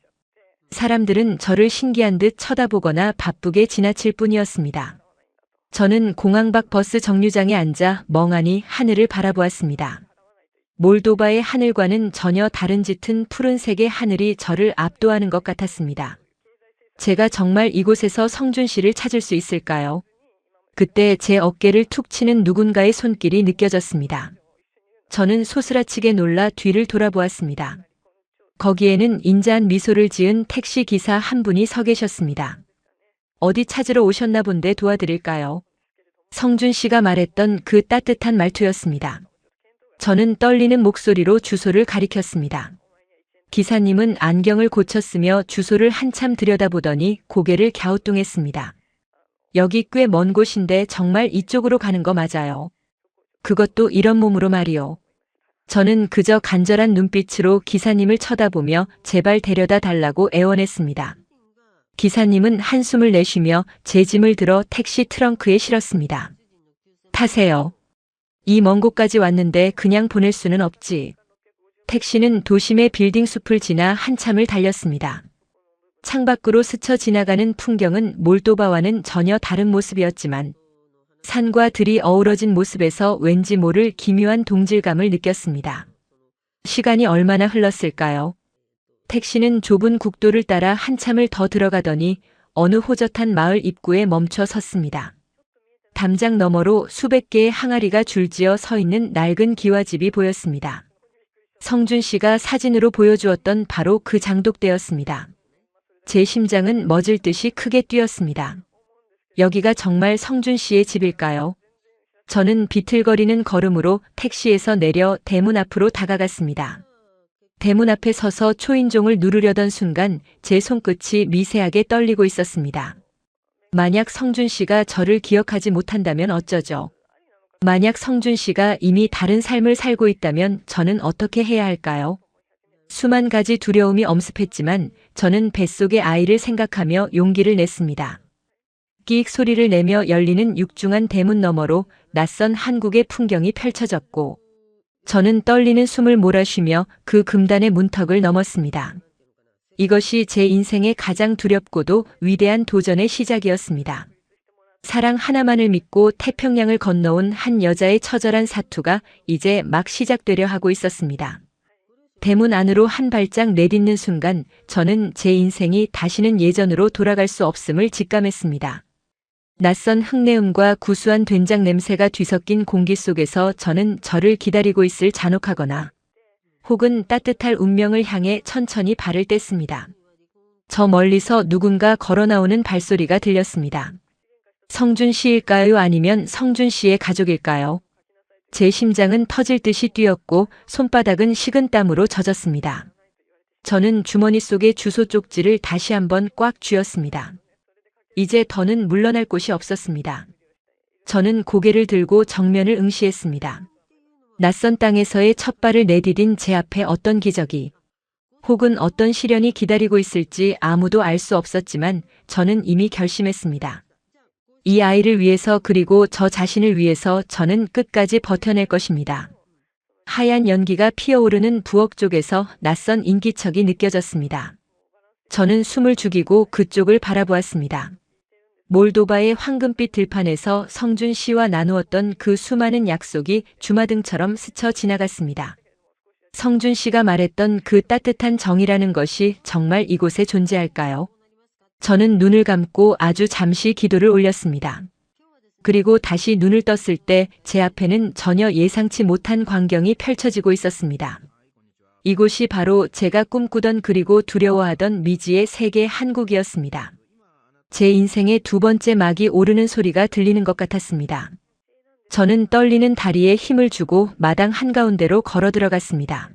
사람들은 저를 신기한 듯 쳐다보거나 바쁘게 지나칠 뿐이었습니다. 저는 공항 밖 버스 정류장에 앉아 멍하니 하늘을 바라보았습니다. 몰도바의 하늘과는 전혀 다른 짙은 푸른색의 하늘이 저를 압도하는 것 같았습니다. 제가 정말 이곳에서 성준 씨를 찾을 수 있을까요? 그때 제 어깨를 툭 치는 누군가의 손길이 느껴졌습니다. 저는 소스라치게 놀라 뒤를 돌아보았습니다. 거기에는 인자한 미소를 지은 택시 기사 한 분이 서 계셨습니다. 어디 찾으러 오셨나 본데 도와드릴까요? 성준 씨가 말했던 그 따뜻한 말투였습니다. 저는 떨리는 목소리로 주소를 가리켰습니다. 기사님은 안경을 고쳤으며 주소를 한참 들여다보더니 고개를 갸우뚱했습니다. 여기 꽤 먼 곳인데 정말 이쪽으로 가는 거 맞아요? 그것도 이런 몸으로 말이요. 저는 그저 간절한 눈빛으로 기사님을 쳐다보며 제발 데려다 달라고 애원했습니다. 기사님은 한숨을 내쉬며 제 짐을 들어 택시 트렁크에 실었습니다. 타세요. 이 먼 곳까지 왔는데 그냥 보낼 수는 없지. 택시는 도심의 빌딩 숲을 지나 한참을 달렸습니다. 창밖으로 스쳐 지나가는 풍경은 몰도바와는 전혀 다른 모습이었지만 산과 들이 어우러진 모습에서 왠지 모를 기묘한 동질감을 느꼈습니다. 시간이 얼마나 흘렀을까요? 택시는 좁은 국도를 따라 한참을 더 들어가더니 어느 호젓한 마을 입구에 멈춰 섰습니다. 담장 너머로 수백 개의 항아리가 줄지어 서 있는 낡은 기와집이 보였습니다. 성준 씨가 사진으로 보여주었던 바로 그 장독대였습니다. 제 심장은 멎을 듯이 크게 뛰었습니다. 여기가 정말 성준 씨의 집일까요? 저는 비틀거리는 걸음으로 택시에서 내려 대문 앞으로 다가갔습니다. 대문 앞에 서서 초인종을 누르려던 순간 제 손끝이 미세하게 떨리고 있었습니다. 만약 성준 씨가 저를 기억하지 못한다면 어쩌죠? 만약 성준 씨가 이미 다른 삶을 살고 있다면 저는 어떻게 해야 할까요? 수만 가지 두려움이 엄습했지만 저는 뱃속의 아이를 생각하며 용기를 냈습니다. 끼익 소리를 내며 열리는 육중한 대문 너머로 낯선 한국의 풍경이 펼쳐졌고 저는 떨리는 숨을 몰아쉬며 그 금단의 문턱을 넘었습니다. 이것이 제 인생의 가장 두렵고도 위대한 도전의 시작이었습니다. 사랑 하나만을 믿고 태평양을 건너온 한 여자의 처절한 사투가 이제 막 시작되려 하고 있었습니다. 대문 안으로 한 발짝 내딛는 순간 저는 제 인생이 다시는 예전으로 돌아갈 수 없음을 직감했습니다. 낯선 흙내음과 구수한 된장 냄새가 뒤섞인 공기 속에서 저는 저를 기다리고 있을 잔혹하거나 혹은 따뜻할 운명을 향해 천천히 발을 뗐습니다. 저 멀리서 누군가 걸어 나오는 발소리가 들렸습니다. 성준 씨일까요? 아니면 성준 씨의 가족일까요? 제 심장은 터질 듯이 뛰었고 손바닥은 식은 땀으로 젖었습니다. 저는 주머니 속의 주소 쪽지를 다시 한번 꽉 쥐었습니다. 이제 더는 물러날 곳이 없었습니다. 저는 고개를 들고 정면을 응시했습니다. 낯선 땅에서의 첫 발을 내디딘 제 앞에 어떤 기적이 혹은 어떤 시련이 기다리고 있을지 아무도 알 수 없었지만 저는 이미 결심했습니다. 이 아이를 위해서 그리고 저 자신을 위해서 저는 끝까지 버텨낼 것입니다. 하얀 연기가 피어오르는 부엌 쪽에서 낯선 인기척이 느껴졌습니다. 저는 숨을 죽이고 그쪽을 바라보았습니다. 몰도바의 황금빛 들판에서 성준 씨와 나누었던 그 수많은 약속이 주마등처럼 스쳐 지나갔습니다. 성준 씨가 말했던 그 따뜻한 정이라는 것이 정말 이곳에 존재할까요? 저는 눈을 감고 아주 잠시 기도를 올렸습니다. 그리고 다시 눈을 떴을 때 제 앞에는 전혀 예상치 못한 광경이 펼쳐지고 있었습니다. 이곳이 바로 제가 꿈꾸던 그리고 두려워하던 미지의 세계 한국이었습니다. 제 인생의 두 번째 막이 오르는 소리가 들리는 것 같았습니다. 저는 떨리는 다리에 힘을 주고 마당 한가운데로 걸어 들어갔습니다.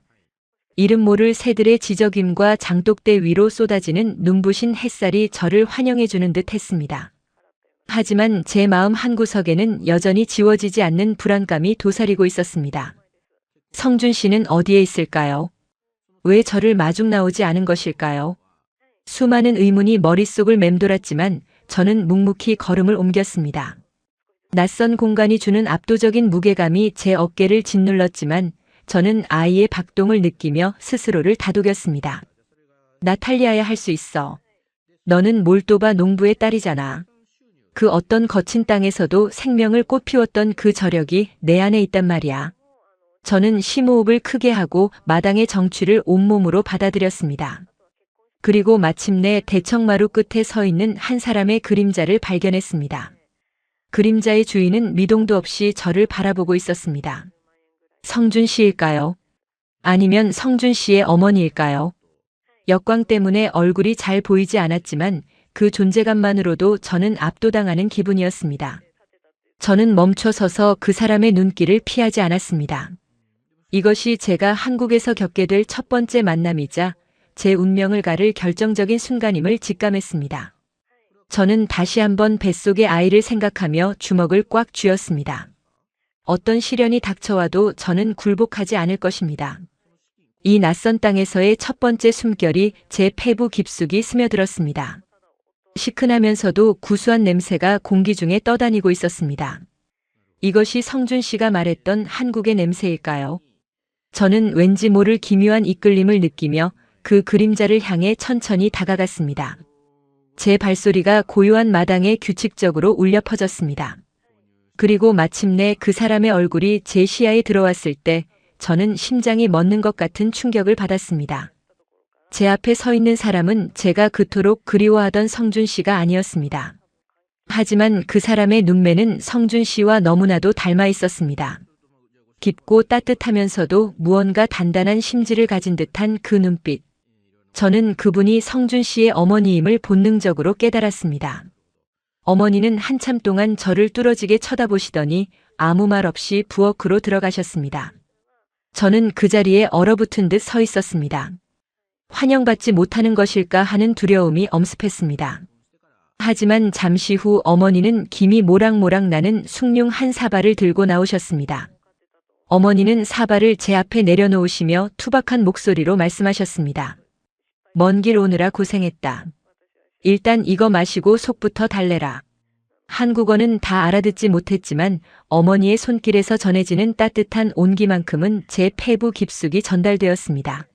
이름 모를 새들의 지저귀임과 장독대 위로 쏟아지는 눈부신 햇살이 저를 환영해주는 듯 했습니다. 하지만 제 마음 한구석에는 여전히 지워지지 않는 불안감이 도사리고 있었습니다. 성준 씨는 어디에 있을까요? 왜 저를 마중 나오지 않은 것일까요? 수많은 의문이 머릿속을 맴돌았지만 저는 묵묵히 걸음을 옮겼습니다. 낯선 공간이 주는 압도적인 무게감이 제 어깨를 짓눌렀지만 저는 아이의 박동을 느끼며 스스로를 다독였습니다. 나탈리아야 할 수 있어. 너는 몰도바 농부의 딸이잖아. 그 어떤 거친 땅에서도 생명을 꽃피웠던 그 저력이 내 안에 있단 말이야. 저는 심호흡을 크게 하고 마당의 정취를 온몸으로 받아들였습니다. 그리고 마침내 대청마루 끝에 서 있는 한 사람의 그림자를 발견했습니다. 그림자의 주인은 미동도 없이 저를 바라보고 있었습니다. 성준 씨일까요? 아니면 성준 씨의 어머니일까요? 역광 때문에 얼굴이 잘 보이지 않았지만 그 존재감만으로도 저는 압도당하는 기분이었습니다. 저는 멈춰 서서 그 사람의 눈길을 피하지 않았습니다. 이것이 제가 한국에서 겪게 될 첫 번째 만남이자 제 운명을 가를 결정적인 순간임을 직감했습니다. 저는 다시 한번 뱃속의 아이를 생각하며 주먹을 꽉 쥐었습니다. 어떤 시련이 닥쳐와도 저는 굴복하지 않을 것입니다. 이 낯선 땅에서의 첫 번째 숨결이 제 폐부 깊숙이 스며들었습니다. 시큰하면서도 구수한 냄새가 공기 중에 떠다니고 있었습니다. 이것이 성준 씨가 말했던 한국의 냄새일까요? 저는 왠지 모를 기묘한 이끌림을 느끼며 그 그림자를 향해 천천히 다가갔습니다. 제 발소리가 고요한 마당에 규칙적으로 울려 퍼졌습니다. 그리고 마침내 그 사람의 얼굴이 제 시야에 들어왔을 때 저는 심장이 멎는 것 같은 충격을 받았습니다. 제 앞에 서 있는 사람은 제가 그토록 그리워하던 성준 씨가 아니었습니다. 하지만 그 사람의 눈매는 성준 씨와 너무나도 닮아 있었습니다. 깊고 따뜻하면서도 무언가 단단한 심지를 가진 듯한 그 눈빛. 저는 그분이 성준 씨의 어머니임을 본능적으로 깨달았습니다. 어머니는 한참 동안 저를 뚫어지게 쳐다보시더니 아무 말 없이 부엌으로 들어가셨습니다. 저는 그 자리에 얼어붙은 듯 서 있었습니다. 환영받지 못하는 것일까 하는 두려움이 엄습했습니다. 하지만 잠시 후 어머니는 김이 모락모락 나는 숭늉 한 사발을 들고 나오셨습니다. 어머니는 사발을 제 앞에 내려놓으시며 투박한 목소리로 말씀하셨습니다. 먼 길 오느라 고생했다. 일단 이거 마시고 속부터 달래라. 한국어는 다 알아듣지 못했지만 어머니의 손길에서 전해지는 따뜻한 온기만큼은 제 폐부 깊숙이 전달되었습니다.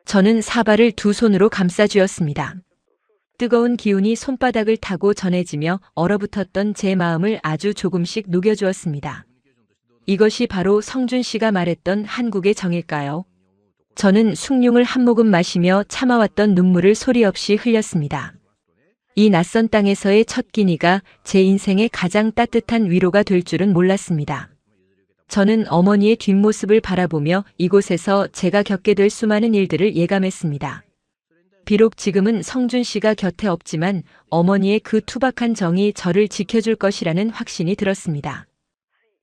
저는 사발을 두 손으로 감싸 쥐었습니다. 뜨거운 기운이 손바닥을 타고 전해지며 얼어붙었던 제 마음을 아주 조금씩 녹여주었습니다. 이것이 바로 성준 씨가 말했던 한국의 정일까요? 저는 숭늉을 한 모금 마시며 참아왔던 눈물을 소리 없이 흘렸습니다. 이 낯선 땅에서의 첫 끼니가 제 인생의 가장 따뜻한 위로가 될 줄은 몰랐습니다. 저는 어머니의 뒷모습을 바라보며 이곳에서 제가 겪게 될 수많은 일들을 예감했습니다. 비록 지금은 성준 씨가 곁에 없지만 어머니의 그 투박한 정이 저를 지켜줄 것이라는 확신이 들었습니다.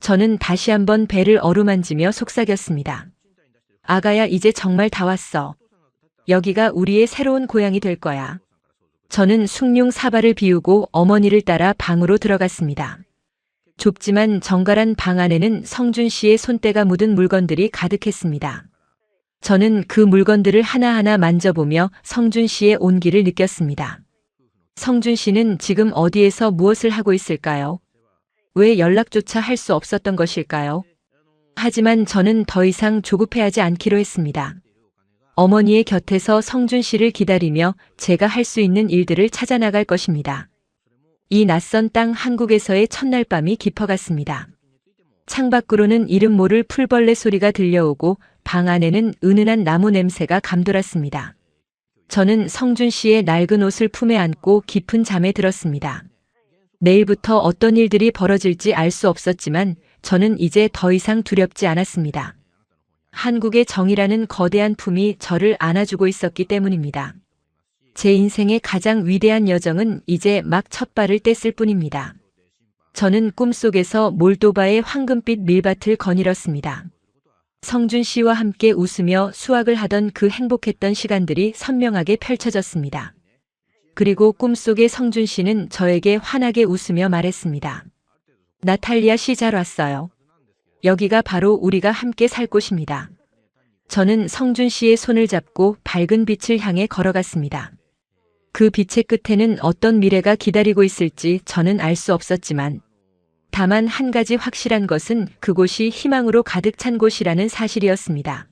저는 다시 한번 배를 어루만지며 속삭였습니다. 아가야, 이제 정말 다 왔어. 여기가 우리의 새로운 고향이 될 거야. 저는 숭늉 사발을 비우고 어머니를 따라 방으로 들어갔습니다. 좁지만 정갈한 방 안에는 성준 씨의 손때가 묻은 물건들이 가득했습니다. 저는 그 물건들을 하나하나 만져보며 성준 씨의 온기를 느꼈습니다. 성준 씨는 지금 어디에서 무엇을 하고 있을까요? 왜 연락조차 할 수 없었던 것일까요? 하지만 저는 더 이상 조급해하지 않기로 했습니다. 어머니의 곁에서 성준 씨를 기다리며 제가 할 수 있는 일들을 찾아나갈 것입니다. 이 낯선 땅 한국에서의 첫날 밤이 깊어갔습니다. 창밖으로는 이름 모를 풀벌레 소리가 들려오고 방 안에는 은은한 나무 냄새가 감돌았습니다. 저는 성준 씨의 낡은 옷을 품에 안고 깊은 잠에 들었습니다. 내일부터 어떤 일들이 벌어질지 알 수 없었지만 저는 이제 더 이상 두렵지 않았습니다. 한국의 정이라는 거대한 품이 저를 안아주고 있었기 때문입니다. 제 인생의 가장 위대한 여정은 이제 막 첫 발을 뗐을 뿐입니다. 저는 꿈속에서 몰도바의 황금빛 밀밭을 거닐었습니다. 성준 씨와 함께 웃으며 수학을 하던 그 행복했던 시간들이 선명하게 펼쳐졌습니다. 그리고 꿈속의 성준 씨는 저에게 환하게 웃으며 말했습니다. 나탈리아 씨, 잘 왔어요. 여기가 바로 우리가 함께 살 곳입니다. 저는 성준 씨의 손을 잡고 밝은 빛을 향해 걸어갔습니다. 그 빛의 끝에는 어떤 미래가 기다리고 있을지 저는 알 수 없었지만 다만 한 가지 확실한 것은 그곳이 희망으로 가득 찬 곳이라는 사실이었습니다.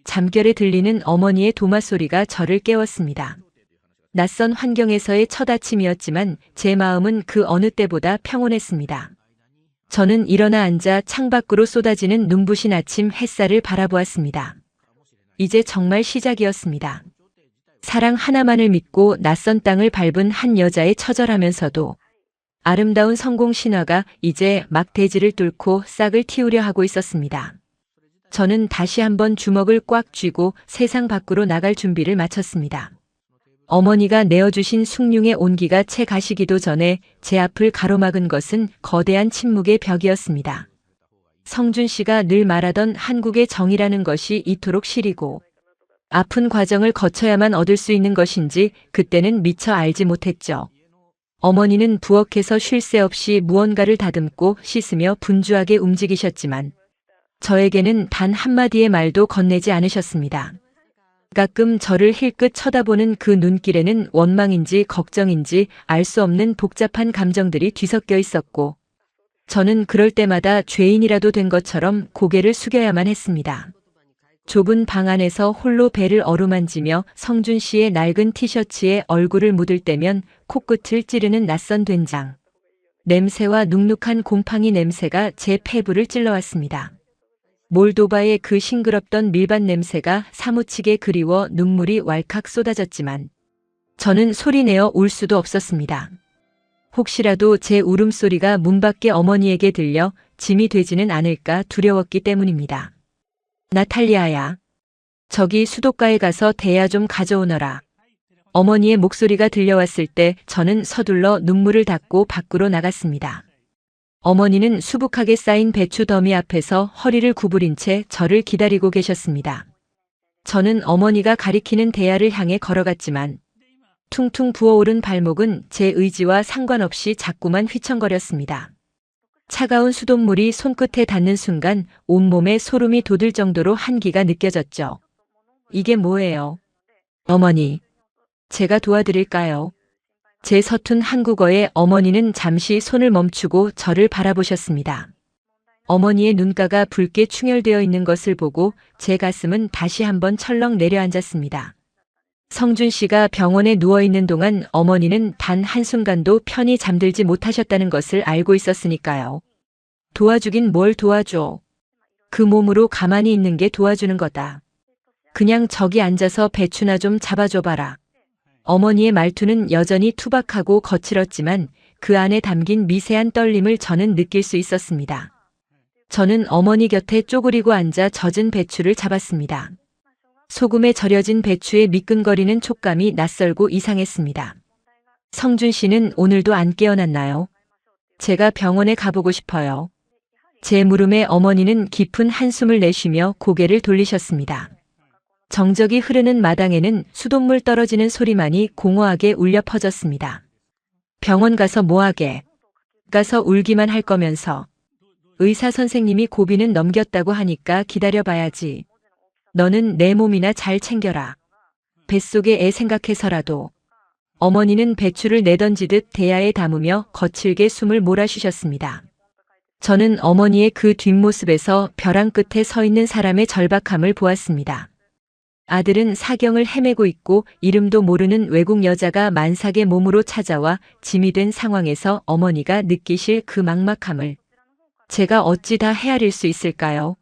잠결에 들리는 어머니의 도마 소리가 저를 깨웠습니다. 낯선 환경에서의 첫 아침이었지만 제 마음은 그 어느 때보다 평온했습니다. 저는 일어나 앉아 창밖으로 쏟아지는 눈부신 아침 햇살을 바라보았습니다. 이제 정말 시작이었습니다. 사랑 하나만을 믿고 낯선 땅을 밟은 한 여자의 처절하면서도 아름다운 성공 신화가 이제 막 대지를 뚫고 싹을 틔우려 하고 있었습니다. 저는 다시 한번 주먹을 꽉 쥐고 세상 밖으로 나갈 준비를 마쳤습니다. 어머니가 내어주신 숭늉의 온기가 채 가시기도 전에 제 앞을 가로막은 것은 거대한 침묵의 벽이었습니다. 성준 씨가 늘 말하던 한국의 정이라는 것이 이토록 시리고 아픈 과정을 거쳐야만 얻을 수 있는 것인지 그때는 미처 알지 못했죠. 어머니는 부엌에서 쉴 새 없이 무언가를 다듬고 씻으며 분주하게 움직이셨지만 저에게는 단 한마디의 말도 건네지 않으셨습니다. 가끔 저를 힐끗 쳐다보는 그 눈길에는 원망인지 걱정인지 알 수 없는 복잡한 감정들이 뒤섞여 있었고 저는 그럴 때마다 죄인이라도 된 것처럼 고개를 숙여야만 했습니다. 좁은 방 안에서 홀로 배를 어루만지며 성준 씨의 낡은 티셔츠에 얼굴을 묻을 때면 코끝을 찌르는 낯선 된장. 냄새와 눅눅한 곰팡이 냄새가 제 폐부를 찔러왔습니다. 몰도바의 그 싱그럽던 밀밭 냄새가 사무치게 그리워 눈물이 왈칵 쏟아졌지만 저는 소리내어 울 수도 없었습니다. 혹시라도 제 울음소리가 문 밖의 어머니에게 들려 짐이 되지는 않을까 두려웠기 때문입니다. 나탈리아야, 저기 수도가에 가서 대야 좀 가져오너라. 어머니의 목소리가 들려왔을 때 저는 서둘러 눈물을 닦고 밖으로 나갔습니다. 어머니는 수북하게 쌓인 배추 더미 앞에서 허리를 구부린 채 저를 기다리고 계셨습니다. 저는 어머니가 가리키는 대야를 향해 걸어갔지만 퉁퉁 부어오른 발목은 제 의지와 상관없이 자꾸만 휘청거렸습니다. 차가운 수돗물이 손끝에 닿는 순간 온몸에 소름이 돋을 정도로 한기가 느껴졌죠. 이게 뭐예요? 어머니, 제가 도와드릴까요? 제 서툰 한국어에 어머니는 잠시 손을 멈추고 저를 바라보셨습니다. 어머니의 눈가가 붉게 충혈되어 있는 것을 보고 제 가슴은 다시 한번 철렁 내려앉았습니다. 성준 씨가 병원에 누워 있는 동안 어머니는 단 한순간도 편히 잠들지 못하셨다는 것을 알고 있었으니까요. 도와주긴 뭘 도와줘. 그 몸으로 가만히 있는 게 도와주는 거다. 그냥 저기 앉아서 배추나 좀 잡아줘봐라. 어머니의 말투는 여전히 투박하고 거칠었지만 그 안에 담긴 미세한 떨림을 저는 느낄 수 있었습니다. 저는 어머니 곁에 쪼그리고 앉아 젖은 배추를 잡았습니다. 소금에 절여진 배추의 미끈거리는 촉감이 낯설고 이상했습니다. 성준 씨는 오늘도 안 깨어났나요? 제가 병원에 가보고 싶어요. 제 물음에 어머니는 깊은 한숨을 내쉬며 고개를 돌리셨습니다. 정적이 흐르는 마당에는 수돗물 떨어지는 소리만이 공허하게 울려 퍼졌습니다. 병원 가서 뭐하게? 가서 울기만 할 거면서. 의사 선생님이 고비는 넘겼다고 하니까 기다려봐야지. 너는 내 몸이나 잘 챙겨라. 뱃속에 애 생각해서라도. 어머니는 배추를 내던지듯 대야에 담으며 거칠게 숨을 몰아쉬셨습니다. 저는 어머니의 그 뒷모습에서 벼랑 끝에 서 있는 사람의 절박함을 보았습니다. 아들은 사경을 헤매고 있고 이름도 모르는 외국 여자가 만삭의 몸으로 찾아와 짐이 된 상황에서 어머니가 느끼실 그 막막함을 제가 어찌 다 헤아릴 수 있을까요?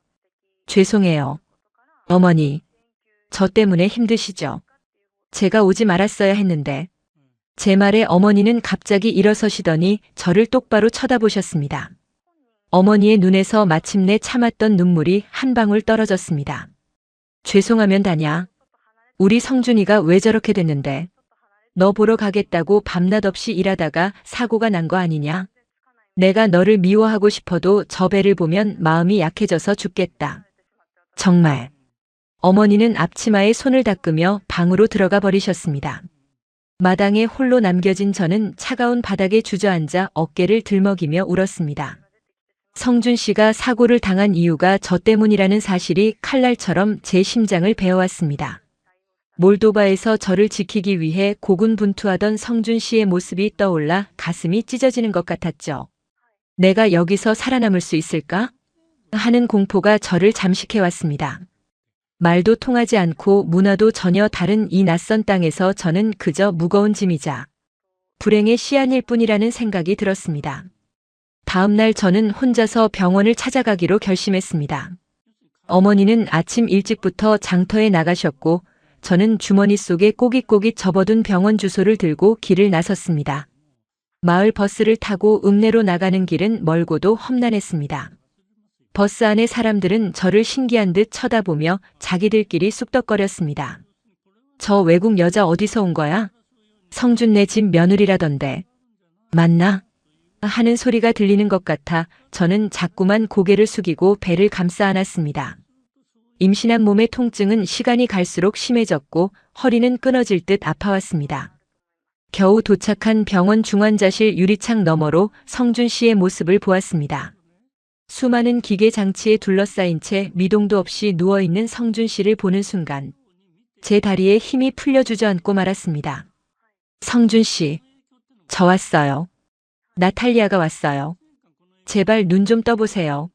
죄송해요. 어머니, 저 때문에 힘드시죠? 제가 오지 말았어야 했는데. 제 말에 어머니는 갑자기 일어서시더니 저를 똑바로 쳐다보셨습니다. 어머니의 눈에서 마침내 참았던 눈물이 한 방울 떨어졌습니다. 죄송하면 다냐? 우리 성준이가 왜 저렇게 됐는데? 너 보러 가겠다고 밤낮 없이 일하다가 사고가 난 거 아니냐? 내가 너를 미워하고 싶어도 저 배를 보면 마음이 약해져서 죽겠다. 정말. 어머니는 앞치마에 손을 닦으며 방으로 들어가 버리셨습니다. 마당에 홀로 남겨진 저는 차가운 바닥에 주저앉아 어깨를 들먹이며 울었습니다. 성준 씨가 사고를 당한 이유가 저 때문이라는 사실이 칼날처럼 제 심장을 베어왔습니다. 몰도바에서 저를 지키기 위해 고군분투하던 성준 씨의 모습이 떠올라 가슴이 찢어지는 것 같았죠. 내가 여기서 살아남을 수 있을까? 하는 공포가 저를 잠식해왔습니다. 말도 통하지 않고 문화도 전혀 다른 이 낯선 땅에서 저는 그저 무거운 짐이자 불행의 씨앗일 뿐이라는 생각이 들었습니다. 다음 날 저는 혼자서 병원을 찾아가기로 결심했습니다. 어머니는 아침 일찍부터 장터에 나가셨고 저는 주머니 속에 꼬깃꼬깃 접어둔 병원 주소를 들고 길을 나섰습니다. 마을 버스를 타고 읍내로 나가는 길은 멀고도 험난했습니다. 버스 안의 사람들은 저를 신기한 듯 쳐다보며 자기들끼리 쑥덕거렸습니다. 저 외국 여자 어디서 온 거야? 성준 네 집 며느리라던데. 맞나? 하는 소리가 들리는 것 같아 저는 자꾸만 고개를 숙이고 배를 감싸 안았습니다. 임신한 몸의 통증은 시간이 갈수록 심해졌고 허리는 끊어질 듯 아파왔습니다. 겨우 도착한 병원 중환자실 유리창 너머로 성준 씨의 모습을 보았습니다. 수많은 기계 장치에 둘러싸인 채 미동도 없이 누워있는 성준 씨를 보는 순간 제 다리에 힘이 풀려 주저앉고 말았습니다. 성준 씨, 저 왔어요. 나탈리아가 왔어요. 제발 눈 좀 떠보세요.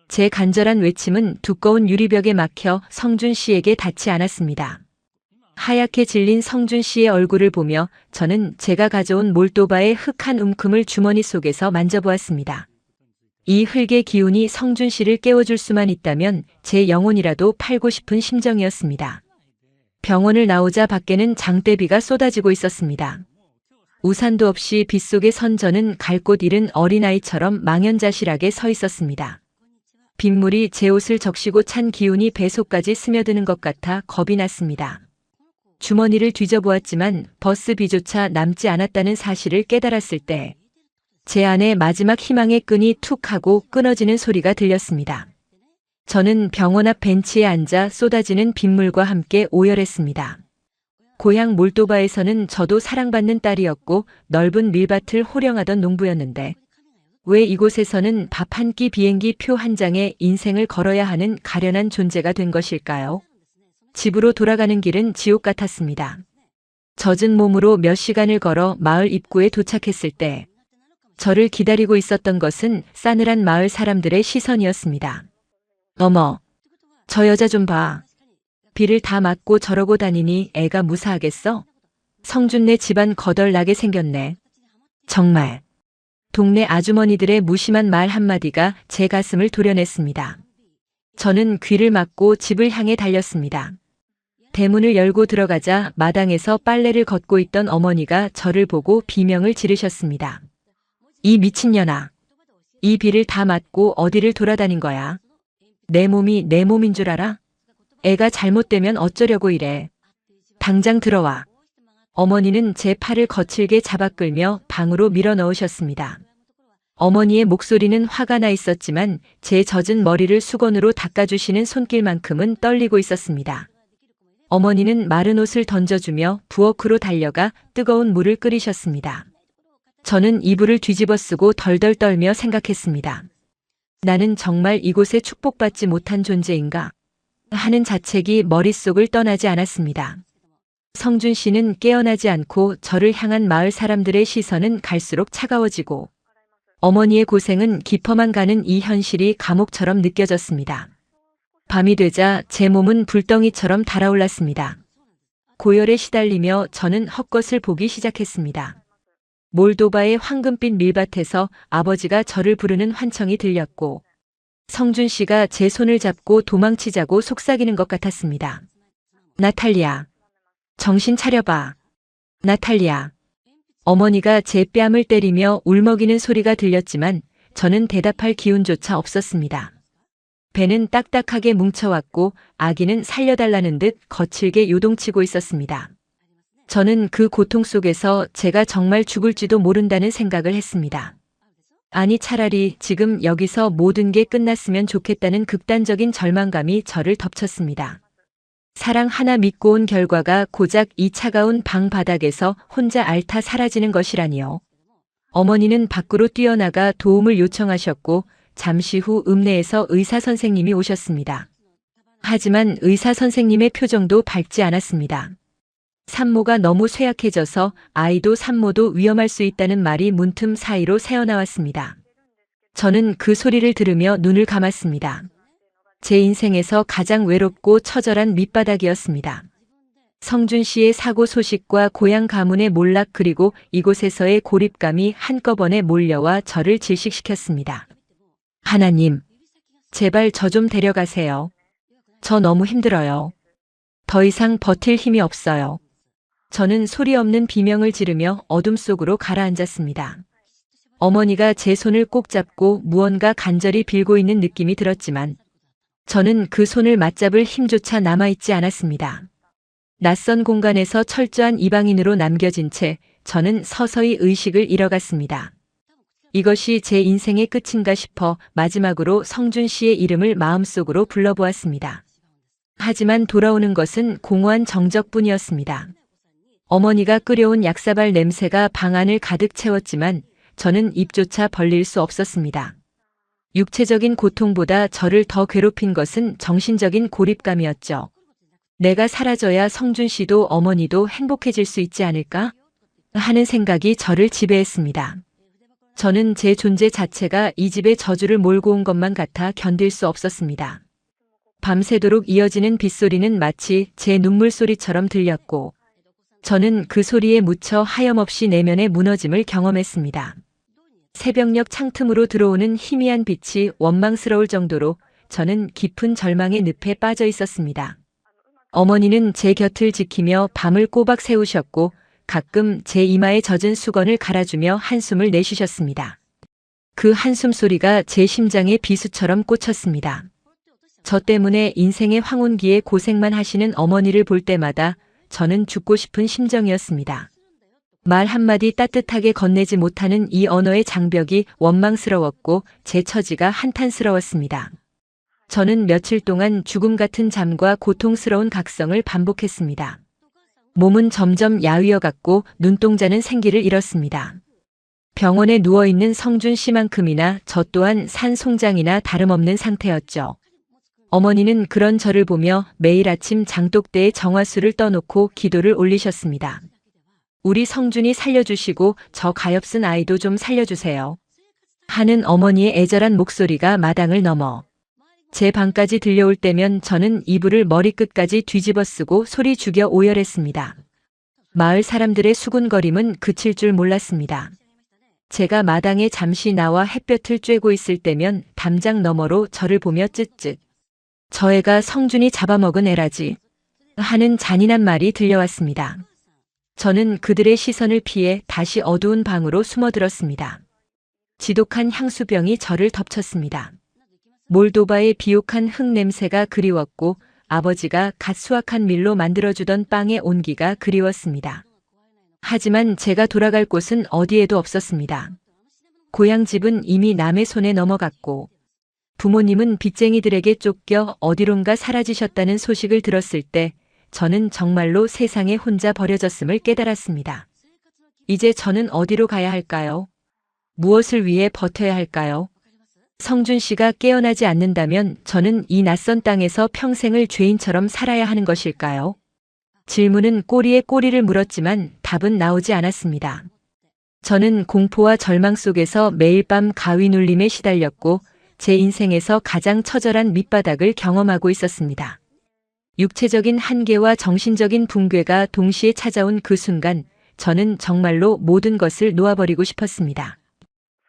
제 간절한 외침은 두꺼운 유리벽에 막혀 성준 씨에게 닿지 않았습니다. 하얗게 질린 성준 씨의 얼굴을 보며 저는 제가 가져온 몰도바의 흑한 움큼을 주머니 속에서 만져보았습니다. 이 흙의 기운이 성준 씨를 깨워줄 수만 있다면 제 영혼이라도 팔고 싶은 심정이었습니다. 병원을 나오자 밖에는 장대비가 쏟아지고 있었습니다. 우산도 없이 빗속에 선 저는 갈 곳 잃은 어린아이처럼 망연자실하게 서 있었습니다. 빗물이 제 옷을 적시고 찬 기운이 배 속까지 스며드는 것 같아 겁이 났습니다. 주머니를 뒤져보았지만 버스비조차 남지 않았다는 사실을 깨달았을 때 제 안에 마지막 희망의 끈이 툭 하고 끊어지는 소리가 들렸습니다. 저는 병원 앞 벤치에 앉아 쏟아지는 빗물과 함께 오열했습니다. 고향 몰도바에서는 저도 사랑받는 딸이었고 넓은 밀밭을 호령하던 농부였는데 왜 이곳에서는 밥 한 끼 비행기 표 한 장에 인생을 걸어야 하는 가련한 존재가 된 것일까요? 집으로 돌아가는 길은 지옥 같았습니다. 젖은 몸으로 몇 시간을 걸어 마을 입구에 도착했을 때 저를 기다리고 있었던 것은 싸늘한 마을 사람들의 시선이었습니다. 어머, 저 여자 좀 봐. 비를 다 맞고 저러고 다니니 애가 무사하겠어? 성준네 집안 거덜나게 생겼네. 정말. 동네 아주머니들의 무심한 말 한마디가 제 가슴을 도려냈습니다. 저는 귀를 막고 집을 향해 달렸습니다. 대문을 열고 들어가자 마당에서 빨래를 걷고 있던 어머니가 저를 보고 비명을 지르셨습니다. 이 미친년아. 이 비를 다 맞고 어디를 돌아다닌 거야? 내 몸이 내 몸인 줄 알아? 애가 잘못되면 어쩌려고 이래. 당장 들어와. 어머니는 제 팔을 거칠게 잡아 끌며 방으로 밀어 넣으셨습니다. 어머니의 목소리는 화가 나 있었지만 제 젖은 머리를 수건으로 닦아주시는 손길만큼은 떨리고 있었습니다. 어머니는 마른 옷을 던져주며 부엌으로 달려가 뜨거운 물을 끓이셨습니다. 저는 이불을 뒤집어 쓰고 덜덜 떨며 생각했습니다. 나는 정말 이곳에 축복받지 못한 존재인가? 하는 자책이 머릿속을 떠나지 않았습니다. 성준 씨는 깨어나지 않고 저를 향한 마을 사람들의 시선은 갈수록 차가워지고 어머니의 고생은 깊어만 가는 이 현실이 감옥처럼 느껴졌습니다. 밤이 되자 제 몸은 불덩이처럼 달아올랐습니다. 고열에 시달리며 저는 헛것을 보기 시작했습니다. 몰도바의 황금빛 밀밭에서 아버지가 저를 부르는 환청이 들렸고 성준 씨가 제 손을 잡고 도망치자고 속삭이는 것 같았습니다. 나탈리아. 정신 차려봐. 나탈리아. 어머니가 제 뺨을 때리며 울먹이는 소리가 들렸지만 저는 대답할 기운조차 없었습니다. 배는 딱딱하게 뭉쳐왔고 아기는 살려달라는 듯 거칠게 요동치고 있었습니다. 저는 그 고통 속에서 제가 정말 죽을지도 모른다는 생각을 했습니다. 아니 차라리 지금 여기서 모든 게 끝났으면 좋겠다는 극단적인 절망감이 저를 덮쳤습니다. 사랑 하나 믿고 온 결과가 고작 이 차가운 방 바닥에서 혼자 앓다 사라지는 것이라니요. 어머니는 밖으로 뛰어나가 도움을 요청하셨고 잠시 후 읍내에서 의사 선생님이 오셨습니다. 하지만 의사 선생님의 표정도 밝지 않았습니다. 산모가 너무 쇠약해져서 아이도 산모도 위험할 수 있다는 말이 문틈 사이로 새어나왔습니다. 저는 그 소리를 들으며 눈을 감았습니다. 제 인생에서 가장 외롭고 처절한 밑바닥이었습니다. 성준 씨의 사고 소식과 고향 가문의 몰락 그리고 이곳에서의 고립감이 한꺼번에 몰려와 저를 질식시켰습니다. 하나님, 제발 저 좀 데려가세요. 저 너무 힘들어요. 더 이상 버틸 힘이 없어요. 저는 소리 없는 비명을 지르며 어둠 속으로 가라앉았습니다. 어머니가 제 손을 꼭 잡고 무언가 간절히 빌고 있는 느낌이 들었지만 저는 그 손을 맞잡을 힘조차 남아있지 않았습니다. 낯선 공간에서 철저한 이방인으로 남겨진 채 저는 서서히 의식을 잃어갔습니다. 이것이 제 인생의 끝인가 싶어 마지막으로 성준 씨의 이름을 마음속으로 불러보았습니다. 하지만 돌아오는 것은 공허한 정적뿐이었습니다. 어머니가 끓여온 약사발 냄새가 방 안을 가득 채웠지만 저는 입조차 벌릴 수 없었습니다. 육체적인 고통보다 저를 더 괴롭힌 것은 정신적인 고립감이었죠. 내가 사라져야 성준 씨도 어머니도 행복해질 수 있지 않을까? 하는 생각이 저를 지배했습니다. 저는 제 존재 자체가 이 집에 저주를 몰고 온 것만 같아 견딜 수 없었습니다. 밤새도록 이어지는 빗소리는 마치 제 눈물소리처럼 들렸고 저는 그 소리에 묻혀 하염없이 내면의 무너짐을 경험했습니다. 새벽녘 창틈으로 들어오는 희미한 빛이 원망스러울 정도로 저는 깊은 절망의 늪에 빠져 있었습니다. 어머니는 제 곁을 지키며 밤을 꼬박 새우셨고 가끔 제 이마에 젖은 수건을 갈아주며 한숨을 내쉬셨습니다. 그 한숨 소리가 제 심장에 비수처럼 꽂혔습니다. 저 때문에 인생의 황혼기에 고생만 하시는 어머니를 볼 때마다 저는 죽고 싶은 심정이었습니다. 말 한마디 따뜻하게 건네지 못하는 이 언어의 장벽이 원망스러웠고 제 처지가 한탄스러웠습니다. 저는 며칠 동안 죽음 같은 잠과 고통스러운 각성을 반복했습니다. 몸은 점점 야위어갔고 눈동자는 생기를 잃었습니다. 병원에 누워있는 성준 씨만큼이나 저 또한 산송장이나 다름없는 상태였죠. 어머니는 그런 저를 보며 매일 아침 장독대에 정화수를 떠놓고 기도를 올리셨습니다. 우리 성준이 살려주시고 저 가엾은 아이도 좀 살려주세요. 하는 어머니의 애절한 목소리가 마당을 넘어 제 방까지 들려올 때면 저는 이불을 머리끝까지 뒤집어 쓰고 소리 죽여 오열했습니다. 마을 사람들의 수군거림은 그칠 줄 몰랐습니다. 제가 마당에 잠시 나와 햇볕을 쬐고 있을 때면 담장 너머로 저를 보며 쯧쯧. 저 애가 성준이 잡아먹은 애라지 하는 잔인한 말이 들려왔습니다. 저는 그들의 시선을 피해 다시 어두운 방으로 숨어들었습니다. 지독한 향수병이 저를 덮쳤습니다. 몰도바의 비옥한 흙 냄새가 그리웠고 아버지가 갓 수확한 밀로 만들어주던 빵의 온기가 그리웠습니다. 하지만 제가 돌아갈 곳은 어디에도 없었습니다. 고향집은 이미 남의 손에 넘어갔고 부모님은 빚쟁이들에게 쫓겨 어디론가 사라지셨다는 소식을 들었을 때 저는 정말로 세상에 혼자 버려졌음을 깨달았습니다. 이제 저는 어디로 가야 할까요? 무엇을 위해 버텨야 할까요? 성준 씨가 깨어나지 않는다면 저는 이 낯선 땅에서 평생을 죄인처럼 살아야 하는 것일까요? 질문은 꼬리에 꼬리를 물었지만 답은 나오지 않았습니다. 저는 공포와 절망 속에서 매일 밤 가위 눌림에 시달렸고 제 인생에서 가장 처절한 밑바닥을 경험하고 있었습니다. 육체적인 한계와 정신적인 붕괴가 동시에 찾아온 그 순간 저는 정말로 모든 것을 놓아버리고 싶었습니다.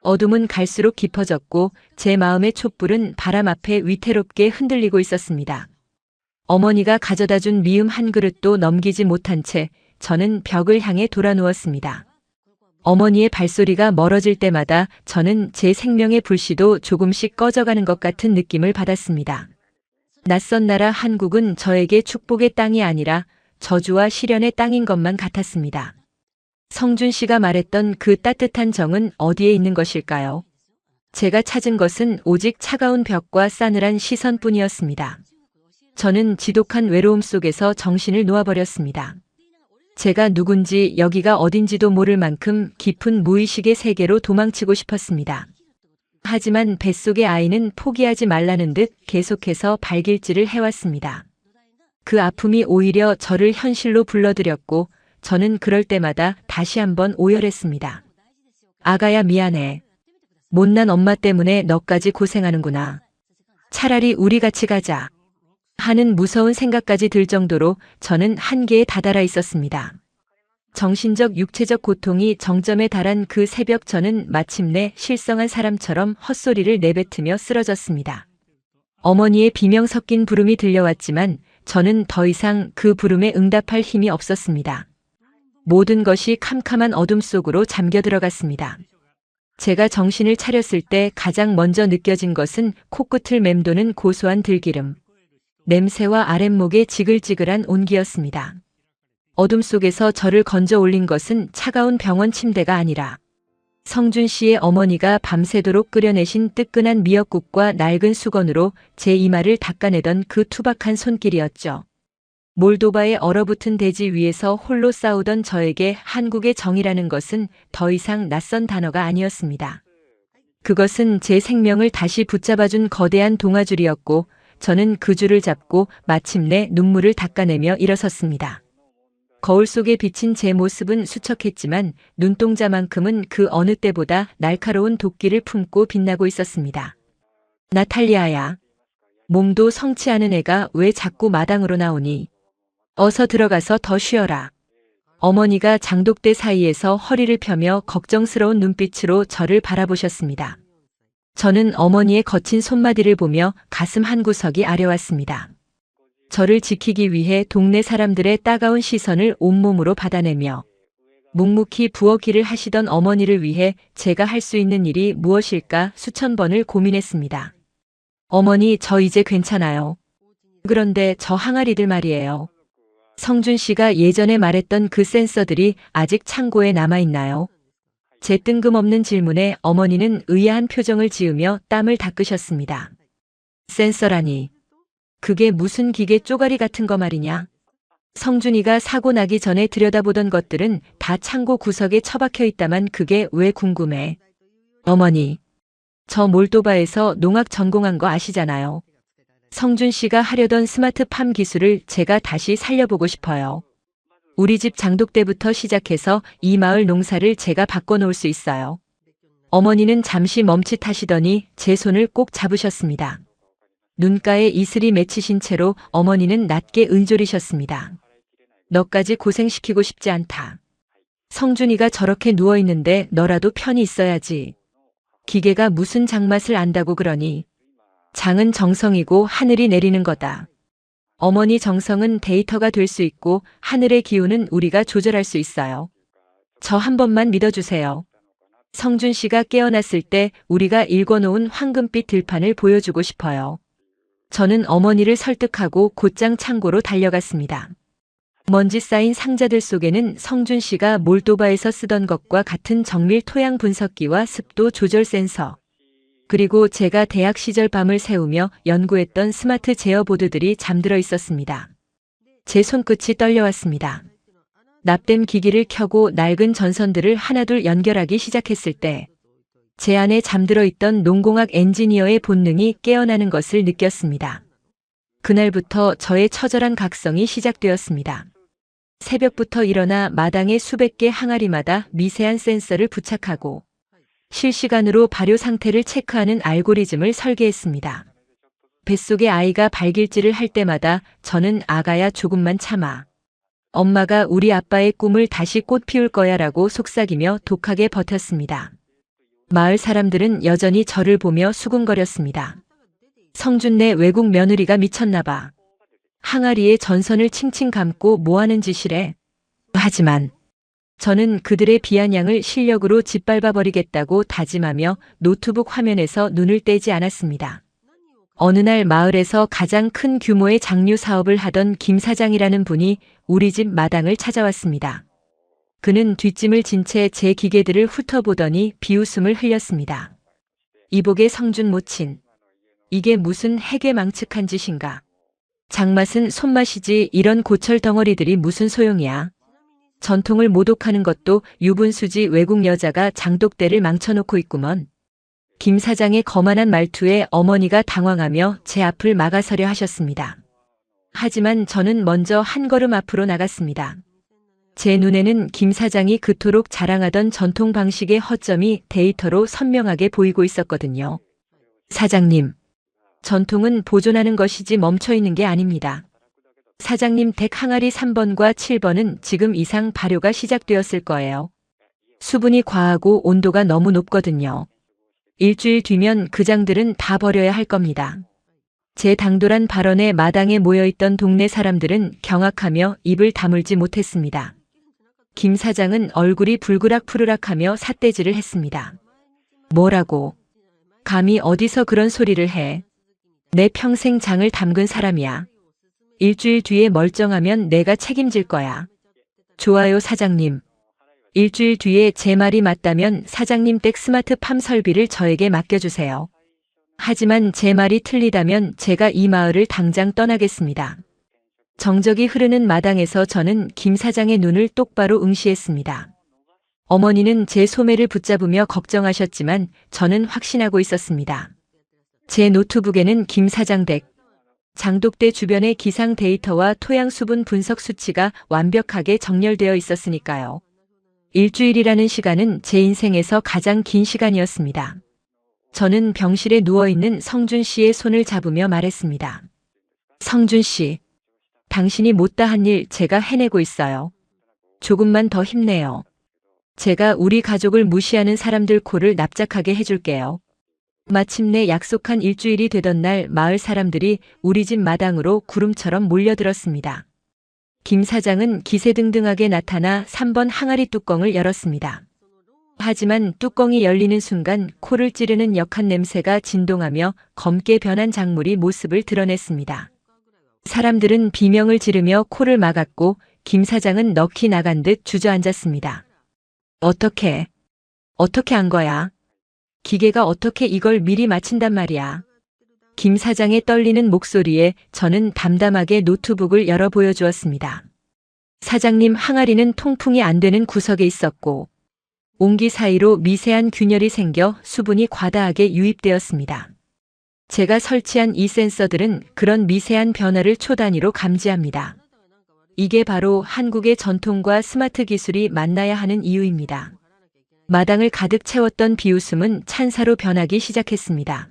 어둠은 갈수록 깊어졌고 제 마음의 촛불은 바람 앞에 위태롭게 흔들리고 있었습니다. 어머니가 가져다준 미음 한 그릇도 넘기지 못한 채 저는 벽을 향해 돌아 누웠습니다. 어머니의 발소리가 멀어질 때마다 저는 제 생명의 불씨도 조금씩 꺼져가는 것 같은 느낌을 받았습니다. 낯선 나라 한국은 저에게 축복의 땅이 아니라 저주와 시련의 땅인 것만 같았습니다. 성준 씨가 말했던 그 따뜻한 정은 어디에 있는 것일까요? 제가 찾은 것은 오직 차가운 벽과 싸늘한 시선뿐이었습니다. 저는 지독한 외로움 속에서 정신을 놓아버렸습니다. 제가 누군지 여기가 어딘지도 모를 만큼 깊은 무의식의 세계로 도망치고 싶었습니다. 하지만 뱃속의 아이는 포기하지 말라는 듯 계속해서 발길질을 해왔습니다. 그 아픔이 오히려 저를 현실로 불러들였고 저는 그럴 때마다 다시 한번 오열했습니다. 아가야 미안해. 못난 엄마 때문에 너까지 고생하는구나. 차라리 우리 같이 가자. 하는 무서운 생각까지 들 정도로 저는 한계에 다다라 있었습니다. 정신적 육체적 고통이 정점에 달한 그 새벽 저는 마침내 실성한 사람처럼 헛소리를 내뱉으며 쓰러졌습니다. 어머니의 비명 섞인 부름이 들려왔지만 저는 더 이상 그 부름에 응답할 힘이 없었습니다. 모든 것이 캄캄한 어둠 속으로 잠겨 들어갔습니다. 제가 정신을 차렸을 때 가장 먼저 느껴진 것은 코끝을 맴도는 고소한 들기름, 냄새와 아랫목의 지글지글한 온기였습니다. 어둠 속에서 저를 건져 올린 것은 차가운 병원 침대가 아니라 성준 씨의 어머니가 밤새도록 끓여내신 뜨끈한 미역국과 낡은 수건으로 제 이마를 닦아내던 그 투박한 손길이었죠. 몰도바의 얼어붙은 대지 위에서 홀로 싸우던 저에게 한국의 정이라는 것은 더 이상 낯선 단어가 아니었습니다. 그것은 제 생명을 다시 붙잡아준 거대한 동아줄이었고 저는 그 줄을 잡고 마침내 눈물을 닦아내며 일어섰습니다. 거울 속에 비친 제 모습은 수척했지만 눈동자만큼은 그 어느 때보다 날카로운 도끼를 품고 빛나고 있었습니다. 나탈리아야. 몸도 성치 않은 애가 왜 자꾸 마당으로 나오니? 어서 들어가서 더 쉬어라. 어머니가 장독대 사이에서 허리를 펴며 걱정스러운 눈빛으로 저를 바라보셨습니다. 저는 어머니의 거친 손마디를 보며 가슴 한구석이 아려왔습니다. 저를 지키기 위해 동네 사람들의 따가운 시선을 온몸으로 받아내며 묵묵히 부엌일을 하시던 어머니를 위해 제가 할 수 있는 일이 무엇일까 수천 번을 고민했습니다. 어머니, 저 이제 괜찮아요. 그런데 저 항아리들 말이에요. 성준 씨가 예전에 말했던 그 센서들이 아직 창고에 남아있나요? 제 뜬금없는 질문에 어머니는 의아한 표정을 지으며 땀을 닦으셨습니다. 센서라니. 그게 무슨 기계 쪼가리 같은 거 말이냐? 성준이가 사고 나기 전에 들여다보던 것들은 다 창고 구석에 처박혀 있다만 그게 왜 궁금해? 어머니, 저 몰도바에서 농학 전공한 거 아시잖아요. 성준 씨가 하려던 스마트팜 기술을 제가 다시 살려보고 싶어요. 우리 집 장독대부터 시작해서 이 마을 농사를 제가 바꿔놓을 수 있어요. 어머니는 잠시 멈칫하시더니 제 손을 꼭 잡으셨습니다. 눈가에 이슬이 맺히신 채로 어머니는 낮게 은졸이셨습니다. 너까지 고생시키고 싶지 않다. 성준이가 저렇게 누워있는데 너라도 편히 있어야지. 기계가 무슨 장맛을 안다고 그러니. 장은 정성이고 하늘이 내리는 거다. 어머니 정성은 데이터가 될 수 있고 하늘의 기운은 우리가 조절할 수 있어요. 저 한 번만 믿어주세요. 성준 씨가 깨어났을 때 우리가 읽어놓은 황금빛 들판을 보여주고 싶어요. 저는 어머니를 설득하고 곧장 창고로 달려갔습니다. 먼지 쌓인 상자들 속에는 성준 씨가 몰도바에서 쓰던 것과 같은 정밀 토양 분석기와 습도 조절 센서, 그리고 제가 대학 시절 밤을 새우며 연구했던 스마트 제어보드들이 잠들어 있었습니다. 제 손끝이 떨려왔습니다. 납땜 기기를 켜고 낡은 전선들을 하나둘 연결하기 시작했을 때 제 안에 잠들어 있던 농공학 엔지니어의 본능이 깨어나는 것을 느꼈습니다. 그날부터 저의 처절한 각성이 시작되었습니다. 새벽부터 일어나 마당의 수백 개 항아리마다 미세한 센서를 부착하고 실시간으로 발효 상태를 체크하는 알고리즘을 설계했습니다. 뱃속의 아이가 발길질을 할 때마다 저는 아가야 조금만 참아. 엄마가 우리 아빠의 꿈을 다시 꽃 피울 거야 라고 속삭이며 독하게 버텼습니다. 마을 사람들은 여전히 저를 보며 수군거렸습니다. 성준네 외국 며느리가 미쳤나 봐. 항아리에 전선을 칭칭 감고 뭐하는 짓이래. 하지만 저는 그들의 비아냥을 실력으로 짓밟아버리겠다고 다짐하며 노트북 화면에서 눈을 떼지 않았습니다. 어느 날 마을에서 가장 큰 규모의 장류 사업을 하던 김 사장이라는 분이 우리 집 마당을 찾아왔습니다. 그는 뒷짐을 진 채 제 기계들을 훑어보더니 비웃음을 흘렸습니다. 이복의 성준 모친. 이게 무슨 해괴망측한 짓인가. 장맛은 손맛이지 이런 고철 덩어리들이 무슨 소용이야. 전통을 모독하는 것도 유분수지 외국 여자가 장독대를 망쳐놓고 있구먼. 김 사장의 거만한 말투에 어머니가 당황하며 제 앞을 막아서려 하셨습니다. 하지만 저는 먼저 한 걸음 앞으로 나갔습니다. 제 눈에는 김 사장이 그토록 자랑하던 전통 방식의 허점이 데이터로 선명하게 보이고 있었거든요. 사장님, 전통은 보존하는 것이지 멈춰 있는 게 아닙니다. 사장님 댁 항아리 3번과 7번은 지금 이상 발효가 시작되었을 거예요. 수분이 과하고 온도가 너무 높거든요. 일주일 뒤면 그 장들은 다 버려야 할 겁니다. 제 당돌한 발언에 마당에 모여있던 동네 사람들은 경악하며 입을 다물지 못했습니다. 김 사장은 얼굴이 불그락푸르락하며 삿대질을 했습니다. 뭐라고? 감히 어디서 그런 소리를 해? 내 평생 장을 담근 사람이야. 일주일 뒤에 멀쩡하면 내가 책임질 거야. 좋아요, 사장님. 일주일 뒤에 제 말이 맞다면 사장님 댁 스마트팜 설비를 저에게 맡겨주세요. 하지만 제 말이 틀리다면 제가 이 마을을 당장 떠나겠습니다. 정적이 흐르는 마당에서 저는 김 사장의 눈을 똑바로 응시했습니다. 어머니는 제 소매를 붙잡으며 걱정하셨지만 저는 확신하고 있었습니다. 제 노트북에는 김 사장 댁, 장독대 주변의 기상 데이터와 토양 수분 분석 수치가 완벽하게 정렬되어 있었으니까요. 일주일이라는 시간은 제 인생에서 가장 긴 시간이었습니다. 저는 병실에 누워있는 성준 씨의 손을 잡으며 말했습니다. 성준 씨, 당신이 못다한 일 제가 해내고 있어요. 조금만 더 힘내요. 제가 우리 가족을 무시하는 사람들 코를 납작하게 해줄게요. 마침내 약속한 일주일이 되던 날 마을 사람들이 우리 집 마당으로 구름처럼 몰려들었습니다. 김 사장은 기세등등하게 나타나 3번 항아리 뚜껑을 열었습니다. 하지만 뚜껑이 열리는 순간 코를 찌르는 역한 냄새가 진동하며 검게 변한 작물이 모습을 드러냈습니다. 사람들은 비명을 지르며 코를 막았고 김 사장은 넋이 나간 듯 주저앉았습니다. 어떻게 한 거야? 기계가 어떻게 이걸 미리 맞힌단 말이야? 김 사장의 떨리는 목소리에 저는 담담하게 노트북을 열어 보여주었습니다. 사장님 항아리는 통풍이 안 되는 구석에 있었고 온기 사이로 미세한 균열이 생겨 수분이 과다하게 유입되었습니다. 제가 설치한 이 센서들은 그런 미세한 변화를 초 단위로 감지합니다. 이게 바로 한국의 전통과 스마트 기술이 만나야 하는 이유입니다. 마당을 가득 채웠던 비웃음은 찬사로 변하기 시작했습니다.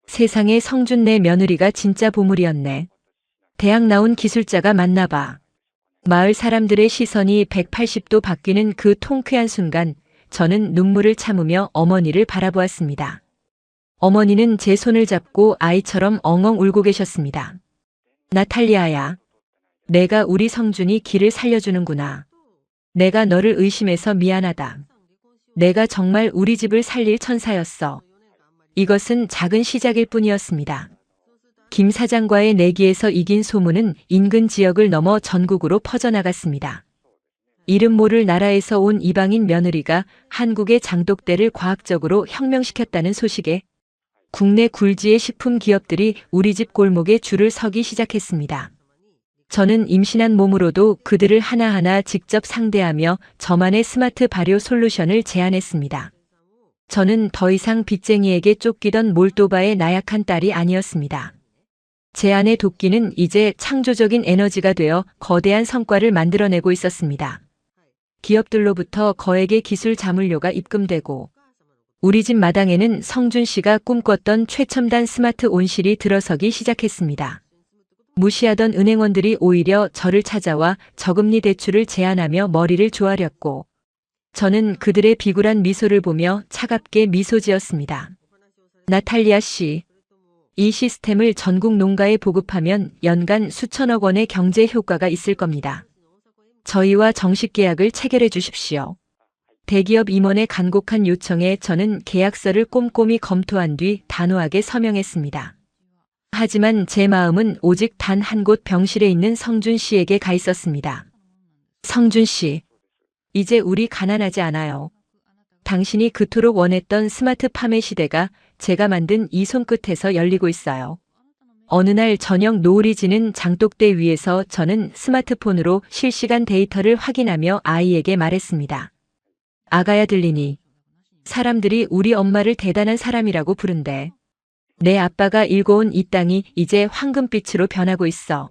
세상에 성준네 며느리가 진짜 보물이었네. 대학 나온 기술자가 맞나 봐. 마을 사람들의 시선이 180도 바뀌는 그 통쾌한 순간 저는 눈물을 참으며 어머니를 바라보았습니다. 어머니는 제 손을 잡고 아이처럼 엉엉 울고 계셨습니다. 나탈리아야, 내가 우리 성준이 길을 살려주는구나. 내가 너를 의심해서 미안하다. 내가 정말 우리 집을 살릴 천사였어. 이것은 작은 시작일 뿐이었습니다. 김 사장과의 내기에서 이긴 소문은 인근 지역을 넘어 전국으로 퍼져나갔습니다. 이름 모를 나라에서 온 이방인 며느리가 한국의 장독대를 과학적으로 혁명시켰다는 소식에 국내 굴지의 식품 기업들이 우리 집 골목에 줄을 서기 시작했습니다. 저는 임신한 몸으로도 그들을 하나하나 직접 상대하며 저만의 스마트 발효 솔루션을 제안했습니다. 저는 더 이상 빚쟁이에게 쫓기던 몰도바의 나약한 딸이 아니었습니다. 제 안의 도끼는 이제 창조적인 에너지가 되어 거대한 성과를 만들어내고 있었습니다. 기업들로부터 거액의 기술 자문료가 입금되고 우리 집 마당에는 성준 씨가 꿈꿨던 최첨단 스마트 온실이 들어서기 시작했습니다. 무시하던 은행원들이 오히려 저를 찾아와 저금리 대출을 제안하며 머리를 조아렸고 저는 그들의 비굴한 미소를 보며 차갑게 미소 지었습니다. 나탈리아 씨, 이 시스템을 전국 농가에 보급하면 연간 수천억 원의 경제 효과가 있을 겁니다. 저희와 정식 계약을 체결해 주십시오. 대기업 임원의 간곡한 요청에 저는 계약서를 꼼꼼히 검토한 뒤 단호하게 서명했습니다. 하지만 제 마음은 오직 단 한 곳 병실에 있는 성준 씨에게 가 있었습니다. 성준 씨, 이제 우리 가난하지 않아요. 당신이 그토록 원했던 스마트 파메 시대가 제가 만든 이 손끝에서 열리고 있어요. 어느 날 저녁 노을이 지는 장독대 위에서 저는 스마트폰으로 실시간 데이터를 확인하며 아이에게 말했습니다. 아가야 들리니? 사람들이 우리 엄마를 대단한 사람이라고 부른대. 내 아빠가 일궈온 이 땅이 이제 황금빛으로 변하고 있어.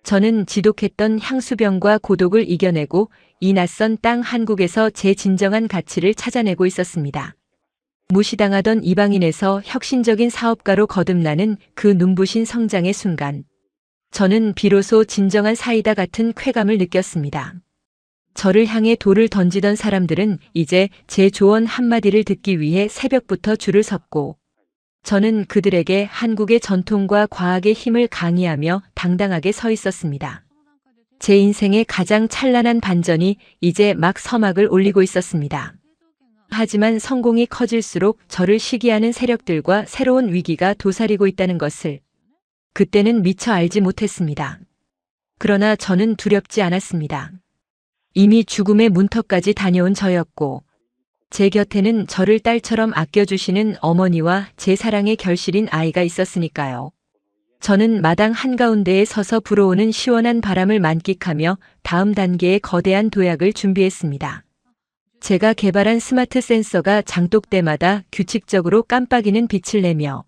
저는 지독했던 향수병과 고독을 이겨내고 이 낯선 땅 한국에서 제 진정한 가치를 찾아내고 있었습니다. 무시당하던 이방인에서 혁신적인 사업가로 거듭나는 그 눈부신 성장의 순간, 저는 비로소 진정한 사이다 같은 쾌감을 느꼈습니다. 저를 향해 돌을 던지던 사람들은 이제 제 조언 한마디를 듣기 위해 새벽부터 줄을 섰고, 저는 그들에게 한국의 전통과 과학의 힘을 강의하며 당당하게 서 있었습니다. 제 인생의 가장 찬란한 반전이 이제 막 서막을 올리고 있었습니다. 하지만 성공이 커질수록 저를 시기하는 세력들과 새로운 위기가 도사리고 있다는 것을 그때는 미처 알지 못했습니다. 그러나 저는 두렵지 않았습니다. 이미 죽음의 문턱까지 다녀온 저였고 제 곁에는 저를 딸처럼 아껴주시는 어머니와 제 사랑의 결실인 아이가 있었으니까요. 저는 마당 한가운데에 서서 불어오는 시원한 바람을 만끽하며 다음 단계의 거대한 도약을 준비했습니다. 제가 개발한 스마트 센서가 장독대마다 규칙적으로 깜빡이는 빛을 내며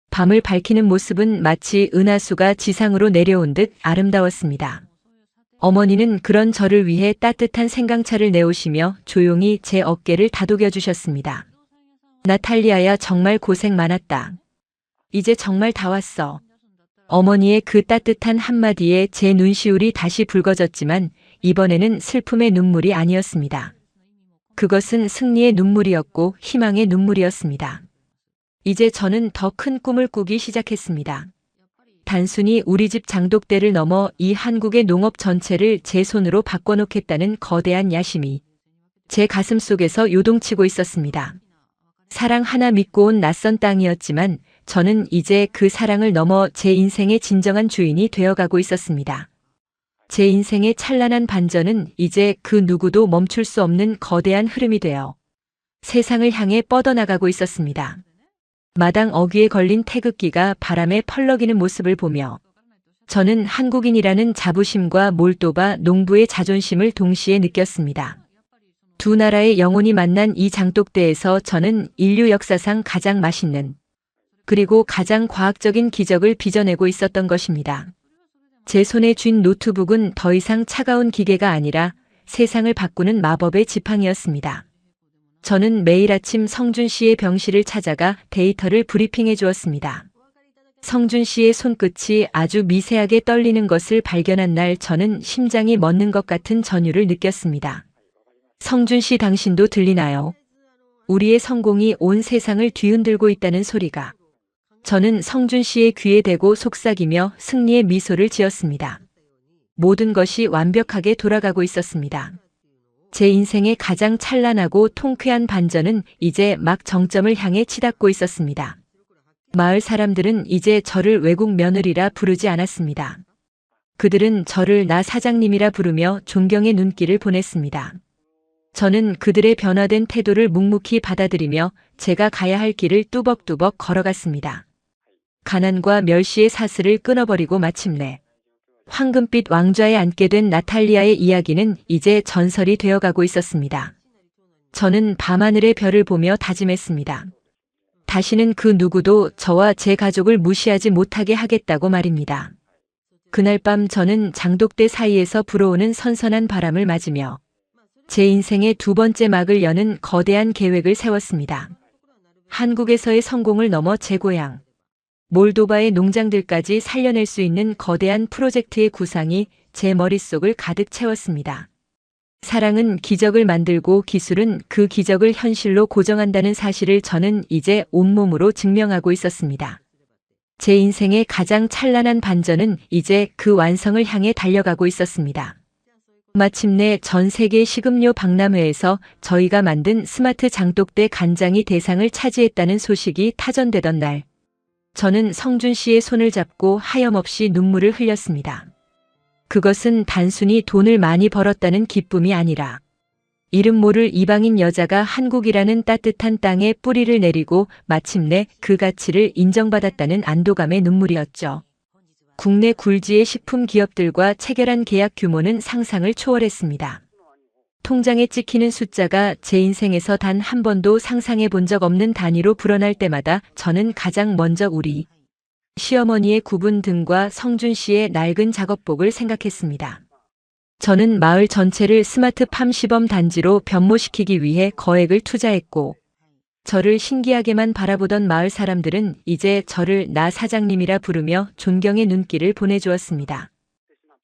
밤을 밝히는 모습은 마치 은하수가 지상으로 내려온 듯 아름다웠습니다. 어머니는 그런 저를 위해 따뜻한 생강차를 내오시며 조용히 제 어깨를 다독여 주셨습니다. 나탈리아야, 정말 고생 많았다. 이제 정말 다 왔어. 어머니의 그 따뜻한 한마디에 제 눈시울이 다시 붉어졌지만 이번에는 슬픔의 눈물이 아니었습니다. 그것은 승리의 눈물이었고 희망의 눈물이었습니다. 이제 저는 더 큰 꿈을 꾸기 시작했습니다. 단순히 우리 집 장독대를 넘어 이 한국의 농업 전체를 제 손으로 바꿔놓겠다는 거대한 야심이 제 가슴 속에서 요동치고 있었습니다. 사랑 하나 믿고 온 낯선 땅이었지만 저는 이제 그 사랑을 넘어 제 인생의 진정한 주인이 되어가고 있었습니다. 제 인생의 찬란한 반전은 이제 그 누구도 멈출 수 없는 거대한 흐름이 되어 세상을 향해 뻗어나가고 있었습니다. 마당 어귀에 걸린 태극기가 바람에 펄럭이는 모습을 보며 저는 한국인이라는 자부심과 몰도바 농부의 자존심을 동시에 느꼈습니다. 두 나라의 영혼이 만난 이 장독대에서 저는 인류 역사상 가장 맛있는 그리고 가장 과학적인 기적을 빚어내고 있었던 것입니다. 제 손에 쥔 노트북은 더 이상 차가운 기계가 아니라 세상을 바꾸는 마법의 지팡이였습니다. 저는 매일 아침 성준 씨의 병실을 찾아가 데이터를 브리핑해 주었습니다. 성준 씨의 손끝이 아주 미세하게 떨리는 것을 발견한 날 저는 심장이 멎는 것 같은 전율을 느꼈습니다. 성준 씨, 당신도 들리나요? 우리의 성공이 온 세상을 뒤흔들고 있다는 소리가. 저는 성준 씨의 귀에 대고 속삭이며 승리의 미소를 지었습니다. 모든 것이 완벽하게 돌아가고 있었습니다. 제 인생의 가장 찬란하고 통쾌한 반전은 이제 막 정점을 향해 치닫고 있었습니다. 마을 사람들은 이제 저를 외국 며느리라 부르지 않았습니다. 그들은 저를 나 사장님이라 부르며 존경의 눈길을 보냈습니다. 저는 그들의 변화된 태도를 묵묵히 받아들이며 제가 가야 할 길을 뚜벅뚜벅 걸어갔습니다. 가난과 멸시의 사슬을 끊어버리고 마침내 황금빛 왕좌에 앉게 된 나탈리아의 이야기는 이제 전설이 되어가고 있었습니다. 저는 밤하늘의 별을 보며 다짐했습니다. 다시는 그 누구도 저와 제 가족을 무시하지 못하게 하겠다고 말입니다. 그날 밤 저는 장독대 사이에서 불어오는 선선한 바람을 맞으며 제 인생의 두 번째 막을 여는 거대한 계획을 세웠습니다. 한국에서의 성공을 넘어 제 고향 몰도바의 농장들까지 살려낼 수 있는 거대한 프로젝트의 구상이 제 머릿속을 가득 채웠습니다. 사랑은 기적을 만들고 기술은 그 기적을 현실로 고정한다는 사실을 저는 이제 온몸으로 증명하고 있었습니다. 제 인생의 가장 찬란한 반전은 이제 그 완성을 향해 달려가고 있었습니다. 마침내 전 세계 식음료 박람회에서 저희가 만든 스마트 장독대 간장이 대상을 차지했다는 소식이 타전되던 날, 저는 성준 씨의 손을 잡고 하염없이 눈물을 흘렸습니다. 그것은 단순히 돈을 많이 벌었다는 기쁨이 아니라 이름 모를 이방인 여자가 한국이라는 따뜻한 땅에 뿌리를 내리고 마침내 그 가치를 인정받았다는 안도감의 눈물이었죠. 국내 굴지의 식품 기업들과 체결한 계약 규모는 상상을 초월했습니다. 통장에 찍히는 숫자가 제 인생에서 단 한 번도 상상해 본 적 없는 단위로 불어날 때마다 저는 가장 먼저 우리 시어머니의 굽은 등과 성준 씨의 낡은 작업복을 생각했습니다. 저는 마을 전체를 스마트팜 시범 단지로 변모시키기 위해 거액을 투자했고, 저를 신기하게만 바라보던 마을 사람들은 이제 저를 나 사장님이라 부르며 존경의 눈길을 보내주었습니다.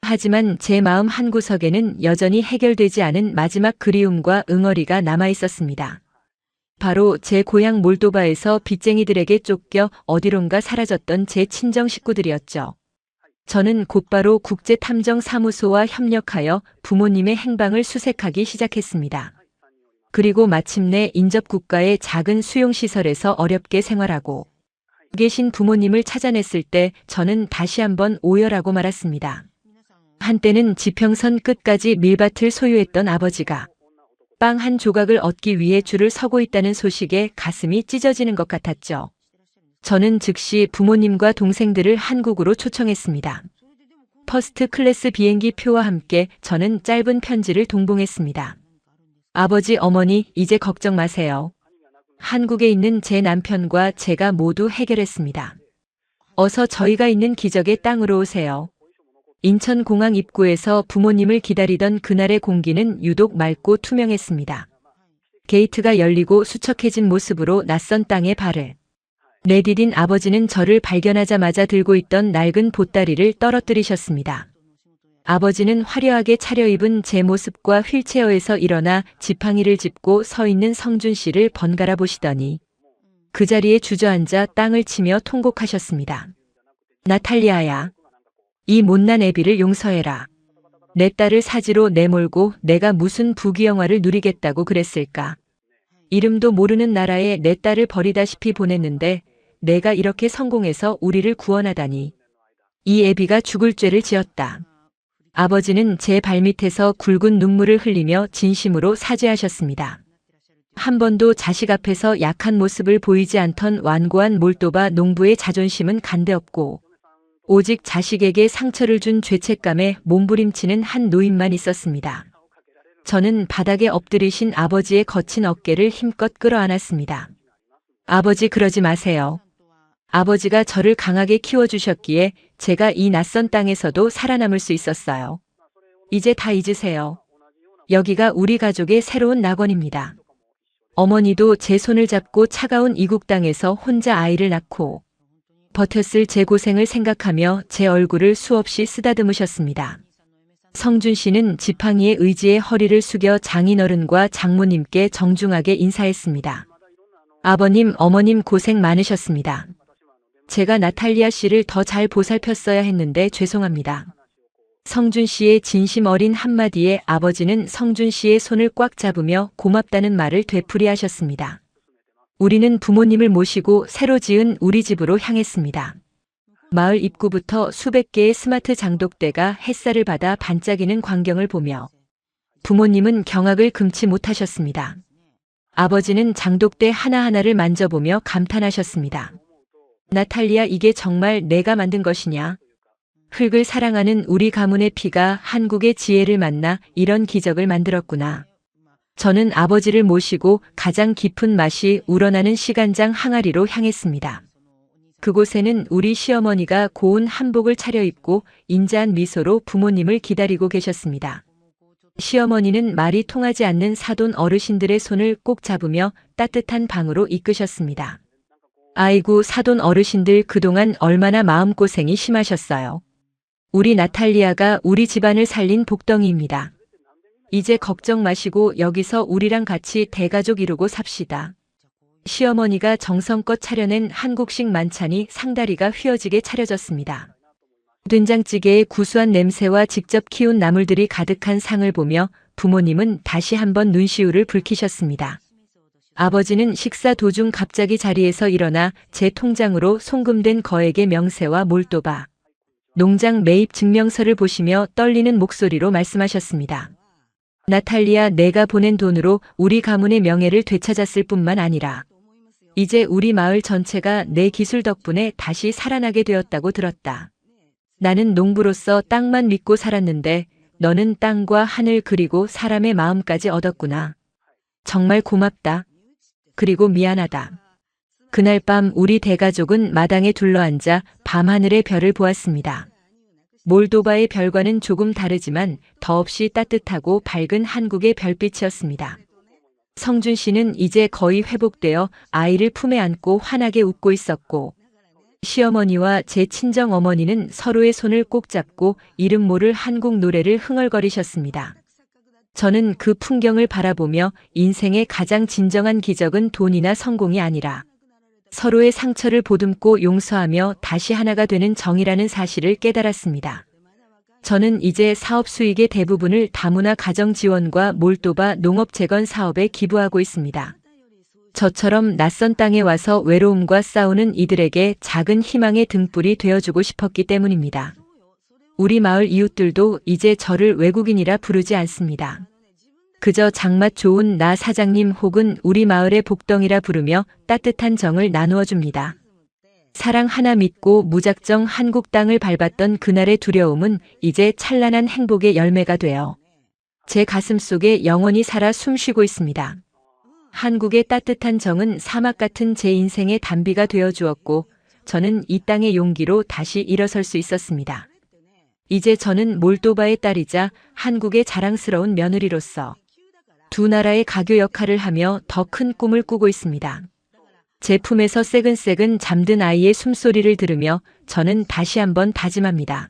하지만 제 마음 한구석에는 여전히 해결되지 않은 마지막 그리움과 응어리가 남아 있었습니다. 바로 제 고향 몰도바에서 빚쟁이들에게 쫓겨 어디론가 사라졌던 제 친정 식구들이었죠. 저는 곧바로 국제탐정사무소와 협력하여 부모님의 행방을 수색하기 시작했습니다. 그리고 마침내 인접국가의 작은 수용시설에서 어렵게 생활하고 계신 부모님을 찾아냈을 때 저는 다시 한번 오열하고 말았습니다. 한때는 지평선 끝까지 밀밭을 소유했던 아버지가 빵 한 조각을 얻기 위해 줄을 서고 있다는 소식에 가슴이 찢어지는 것 같았죠. 저는 즉시 부모님과 동생들을 한국으로 초청했습니다. 퍼스트 클래스 비행기 표와 함께 저는 짧은 편지를 동봉했습니다. 아버지, 어머니, 이제 걱정 마세요. 한국에 있는 제 남편과 제가 모두 해결했습니다. 어서 저희가 있는 기적의 땅으로 오세요. 인천공항 입구에서 부모님을 기다리던 그날의 공기는 유독 맑고 투명했습니다. 게이트가 열리고 수척해진 모습으로 낯선 땅에 발을 내디딘 아버지는 저를 발견하자마자 들고 있던 낡은 보따리를 떨어뜨리셨습니다. 아버지는 화려하게 차려입은 제 모습과 휠체어에서 일어나 지팡이를 짚고 서 있는 성준 씨를 번갈아 보시더니 그 자리에 주저앉아 땅을 치며 통곡하셨습니다. 나탈리아야. 이 못난 애비를 용서해라. 내 딸을 사지로 내몰고 내가 무슨 부귀영화를 누리겠다고 그랬을까. 이름도 모르는 나라에 내 딸을 버리다시피 보냈는데 내가 이렇게 성공해서 우리를 구원하다니. 이 애비가 죽을 죄를 지었다. 아버지는 제 발밑에서 굵은 눈물을 흘리며 진심으로 사죄하셨습니다. 한 번도 자식 앞에서 약한 모습을 보이지 않던 완고한 몰도바 농부의 자존심은 간데없고 오직 자식에게 상처를 준 죄책감에 몸부림치는 한 노인만 있었습니다. 저는 바닥에 엎드리신 아버지의 거친 어깨를 힘껏 끌어안았습니다. 아버지, 그러지 마세요. 아버지가 저를 강하게 키워주셨기에 제가 이 낯선 땅에서도 살아남을 수 있었어요. 이제 다 잊으세요. 여기가 우리 가족의 새로운 낙원입니다. 어머니도 제 손을 잡고 차가운 이국 땅에서 혼자 아이를 낳고 버텼을 제 고생을 생각하며 제 얼굴을 수없이 쓰다듬으셨습니다. 성준 씨는 지팡이의 의지에 허리를 숙여 장인어른과 장모님께 정중하게 인사했습니다. 아버님, 어머님 고생 많으셨습니다. 제가 나탈리아 씨를 더 잘 보살폈어야 했는데 죄송합니다. 성준 씨의 진심 어린 한마디에 아버지는 성준 씨의 손을 꽉 잡으며 고맙다는 말을 되풀이하셨습니다. 우리는 부모님을 모시고 새로 지은 우리 집으로 향했습니다. 마을 입구부터 수백 개의 스마트 장독대가 햇살을 받아 반짝이는 광경을 보며 부모님은 경악을 금치 못하셨습니다. 아버지는 장독대 하나하나를 만져보며 감탄하셨습니다. 나탈리아, 이게 정말 내가 만든 것이냐? 흙을 사랑하는 우리 가문의 피가 한국의 지혜를 만나 이런 기적을 만들었구나. 저는 아버지를 모시고 가장 깊은 맛이 우러나는 시간장 항아리로 향했습니다. 그곳에는 우리 시어머니가 고운 한복을 차려입고 인자한 미소로 부모님을 기다리고 계셨습니다. 시어머니는 말이 통하지 않는 사돈 어르신들의 손을 꼭 잡으며 따뜻한 방으로 이끄셨습니다. 아이고, 사돈 어르신들 그동안 얼마나 마음고생이 심하셨어요. 우리 나탈리아가 우리 집안을 살린 복덩이입니다. 이제 걱정 마시고 여기서 우리랑 같이 대가족 이루고 삽시다. 시어머니가 정성껏 차려낸 한국식 만찬이 상다리가 휘어지게 차려졌습니다. 된장찌개의 구수한 냄새와 직접 키운 나물들이 가득한 상을 보며 부모님은 다시 한번 눈시울을 붉히셨습니다. 아버지는 식사 도중 갑자기 자리에서 일어나 제 통장으로 송금된 거액의 명세와 몰도바, 농장 매입 증명서를 보시며 떨리는 목소리로 말씀하셨습니다. 나탈리아, 내가 보낸 돈으로 우리 가문의 명예를 되찾았을 뿐만 아니라 이제 우리 마을 전체가 내 기술 덕분에 다시 살아나게 되었다고 들었다. 나는 농부로서 땅만 믿고 살았는데 너는 땅과 하늘 그리고 사람의 마음까지 얻었구나. 정말 고맙다. 그리고 미안하다. 그날 밤 우리 대가족은 마당에 둘러앉아 밤하늘의 별을 보았습니다. 몰도바의 별과는 조금 다르지만 더없이 따뜻하고 밝은 한국의 별빛이었습니다. 성준 씨는 이제 거의 회복되어 아이를 품에 안고 환하게 웃고 있었고 시어머니와 제 친정 어머니는 서로의 손을 꼭 잡고 이름 모를 한국 노래를 흥얼거리셨습니다. 저는 그 풍경을 바라보며 인생의 가장 진정한 기적은 돈이나 성공이 아니라 서로의 상처를 보듬고 용서하며 다시 하나가 되는 정이라는 사실을 깨달았습니다. 저는 이제 사업 수익의 대부분을 다문화 가정 지원과 몰도바 농업 재건 사업에 기부하고 있습니다. 저처럼 낯선 땅에 와서 외로움과 싸우는 이들에게 작은 희망의 등불이 되어주고 싶었기 때문입니다. 우리 마을 이웃들도 이제 저를 외국인이라 부르지 않습니다. 그저 장맛 좋은 나 사장님 혹은 우리 마을의 복덩이라 부르며 따뜻한 정을 나누어 줍니다. 사랑 하나 믿고 무작정 한국 땅을 밟았던 그날의 두려움은 이제 찬란한 행복의 열매가 되어 제 가슴 속에 영원히 살아 숨쉬고 있습니다. 한국의 따뜻한 정은 사막 같은 제 인생의 단비가 되어 주었고 저는 이 땅의 용기로 다시 일어설 수 있었습니다. 이제 저는 몰도바의 딸이자 한국의 자랑스러운 며느리로서 두 나라의 가교 역할을 하며 더 큰 꿈을 꾸고 있습니다. 제 품에서 새근새근 잠든 아이의 숨소리를 들으며 저는 다시 한번 다짐합니다.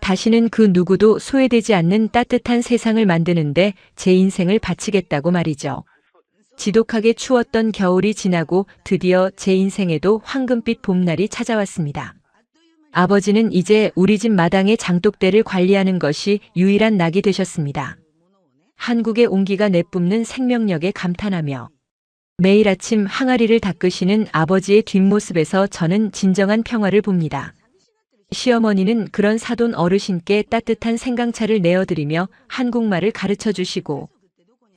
다시는 그 누구도 소외되지 않는 따뜻한 세상을 만드는데 제 인생을 바치겠다고 말이죠. 지독하게 추웠던 겨울이 지나고 드디어 제 인생에도 황금빛 봄날이 찾아왔습니다. 아버지는 이제 우리 집 마당의 장독대를 관리하는 것이 유일한 낙이 되셨습니다. 한국의 온기가 내뿜는 생명력에 감탄하며 매일 아침 항아리를 닦으시는 아버지의 뒷모습에서 저는 진정한 평화를 봅니다. 시어머니는 그런 사돈 어르신께 따뜻한 생강차를 내어드리며 한국말을 가르쳐 주시고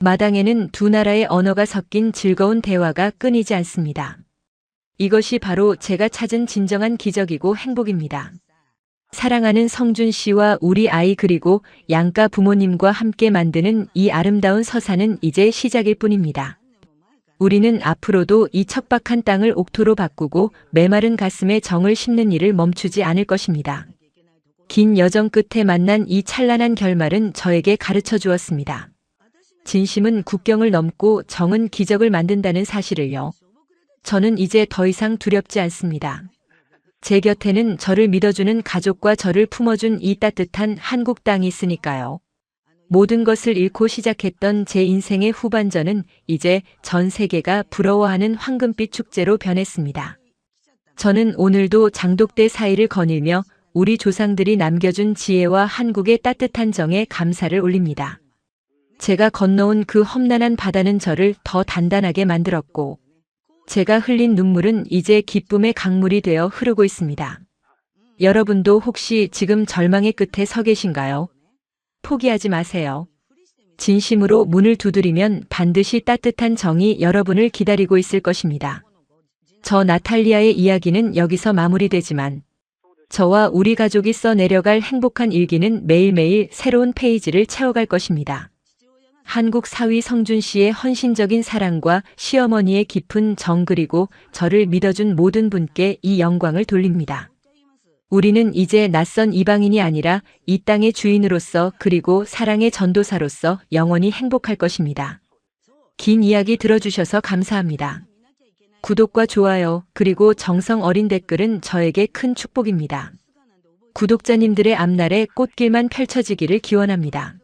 마당에는 두 나라의 언어가 섞인 즐거운 대화가 끊이지 않습니다. 이것이 바로 제가 찾은 진정한 기적이고 행복입니다. 사랑하는 성준 씨와 우리 아이 그리고 양가 부모님과 함께 만드는 이 아름다운 서사는 이제 시작일 뿐입니다. 우리는 앞으로도 이 척박한 땅을 옥토로 바꾸고 메마른 가슴에 정을 심는 일을 멈추지 않을 것입니다. 긴 여정 끝에 만난 이 찬란한 결말은 저에게 가르쳐 주었습니다. 진심은 국경을 넘고 정은 기적을 만든다는 사실을요. 저는 이제 더 이상 두렵지 않습니다. 제 곁에는 저를 믿어주는 가족과 저를 품어준 이 따뜻한 한국 땅이 있으니까요. 모든 것을 잃고 시작했던 제 인생의 후반전은 이제 전 세계가 부러워하는 황금빛 축제로 변했습니다. 저는 오늘도 장독대 사이를 거닐며 우리 조상들이 남겨준 지혜와 한국의 따뜻한 정에 감사를 올립니다. 제가 건너온 그 험난한 바다는 저를 더 단단하게 만들었고, 제가 흘린 눈물은 이제 기쁨의 강물이 되어 흐르고 있습니다. 여러분도 혹시 지금 절망의 끝에 서 계신가요? 포기하지 마세요. 진심으로 문을 두드리면 반드시 따뜻한 정이 여러분을 기다리고 있을 것입니다. 저 나탈리아의 이야기는 여기서 마무리되지만 저와 우리 가족이 써 내려갈 행복한 일기는 매일매일 새로운 페이지를 채워갈 것입니다. 한국 사위 성준 씨의 헌신적인 사랑과 시어머니의 깊은 정 그리고 저를 믿어준 모든 분께 이 영광을 돌립니다. 우리는 이제 낯선 이방인이 아니라 이 땅의 주인으로서 그리고 사랑의 전도사로서 영원히 행복할 것입니다. 긴 이야기 들어주셔서 감사합니다. 구독과 좋아요 그리고 정성 어린 댓글은 저에게 큰 축복입니다. 구독자님들의 앞날에 꽃길만 펼쳐지기를 기원합니다.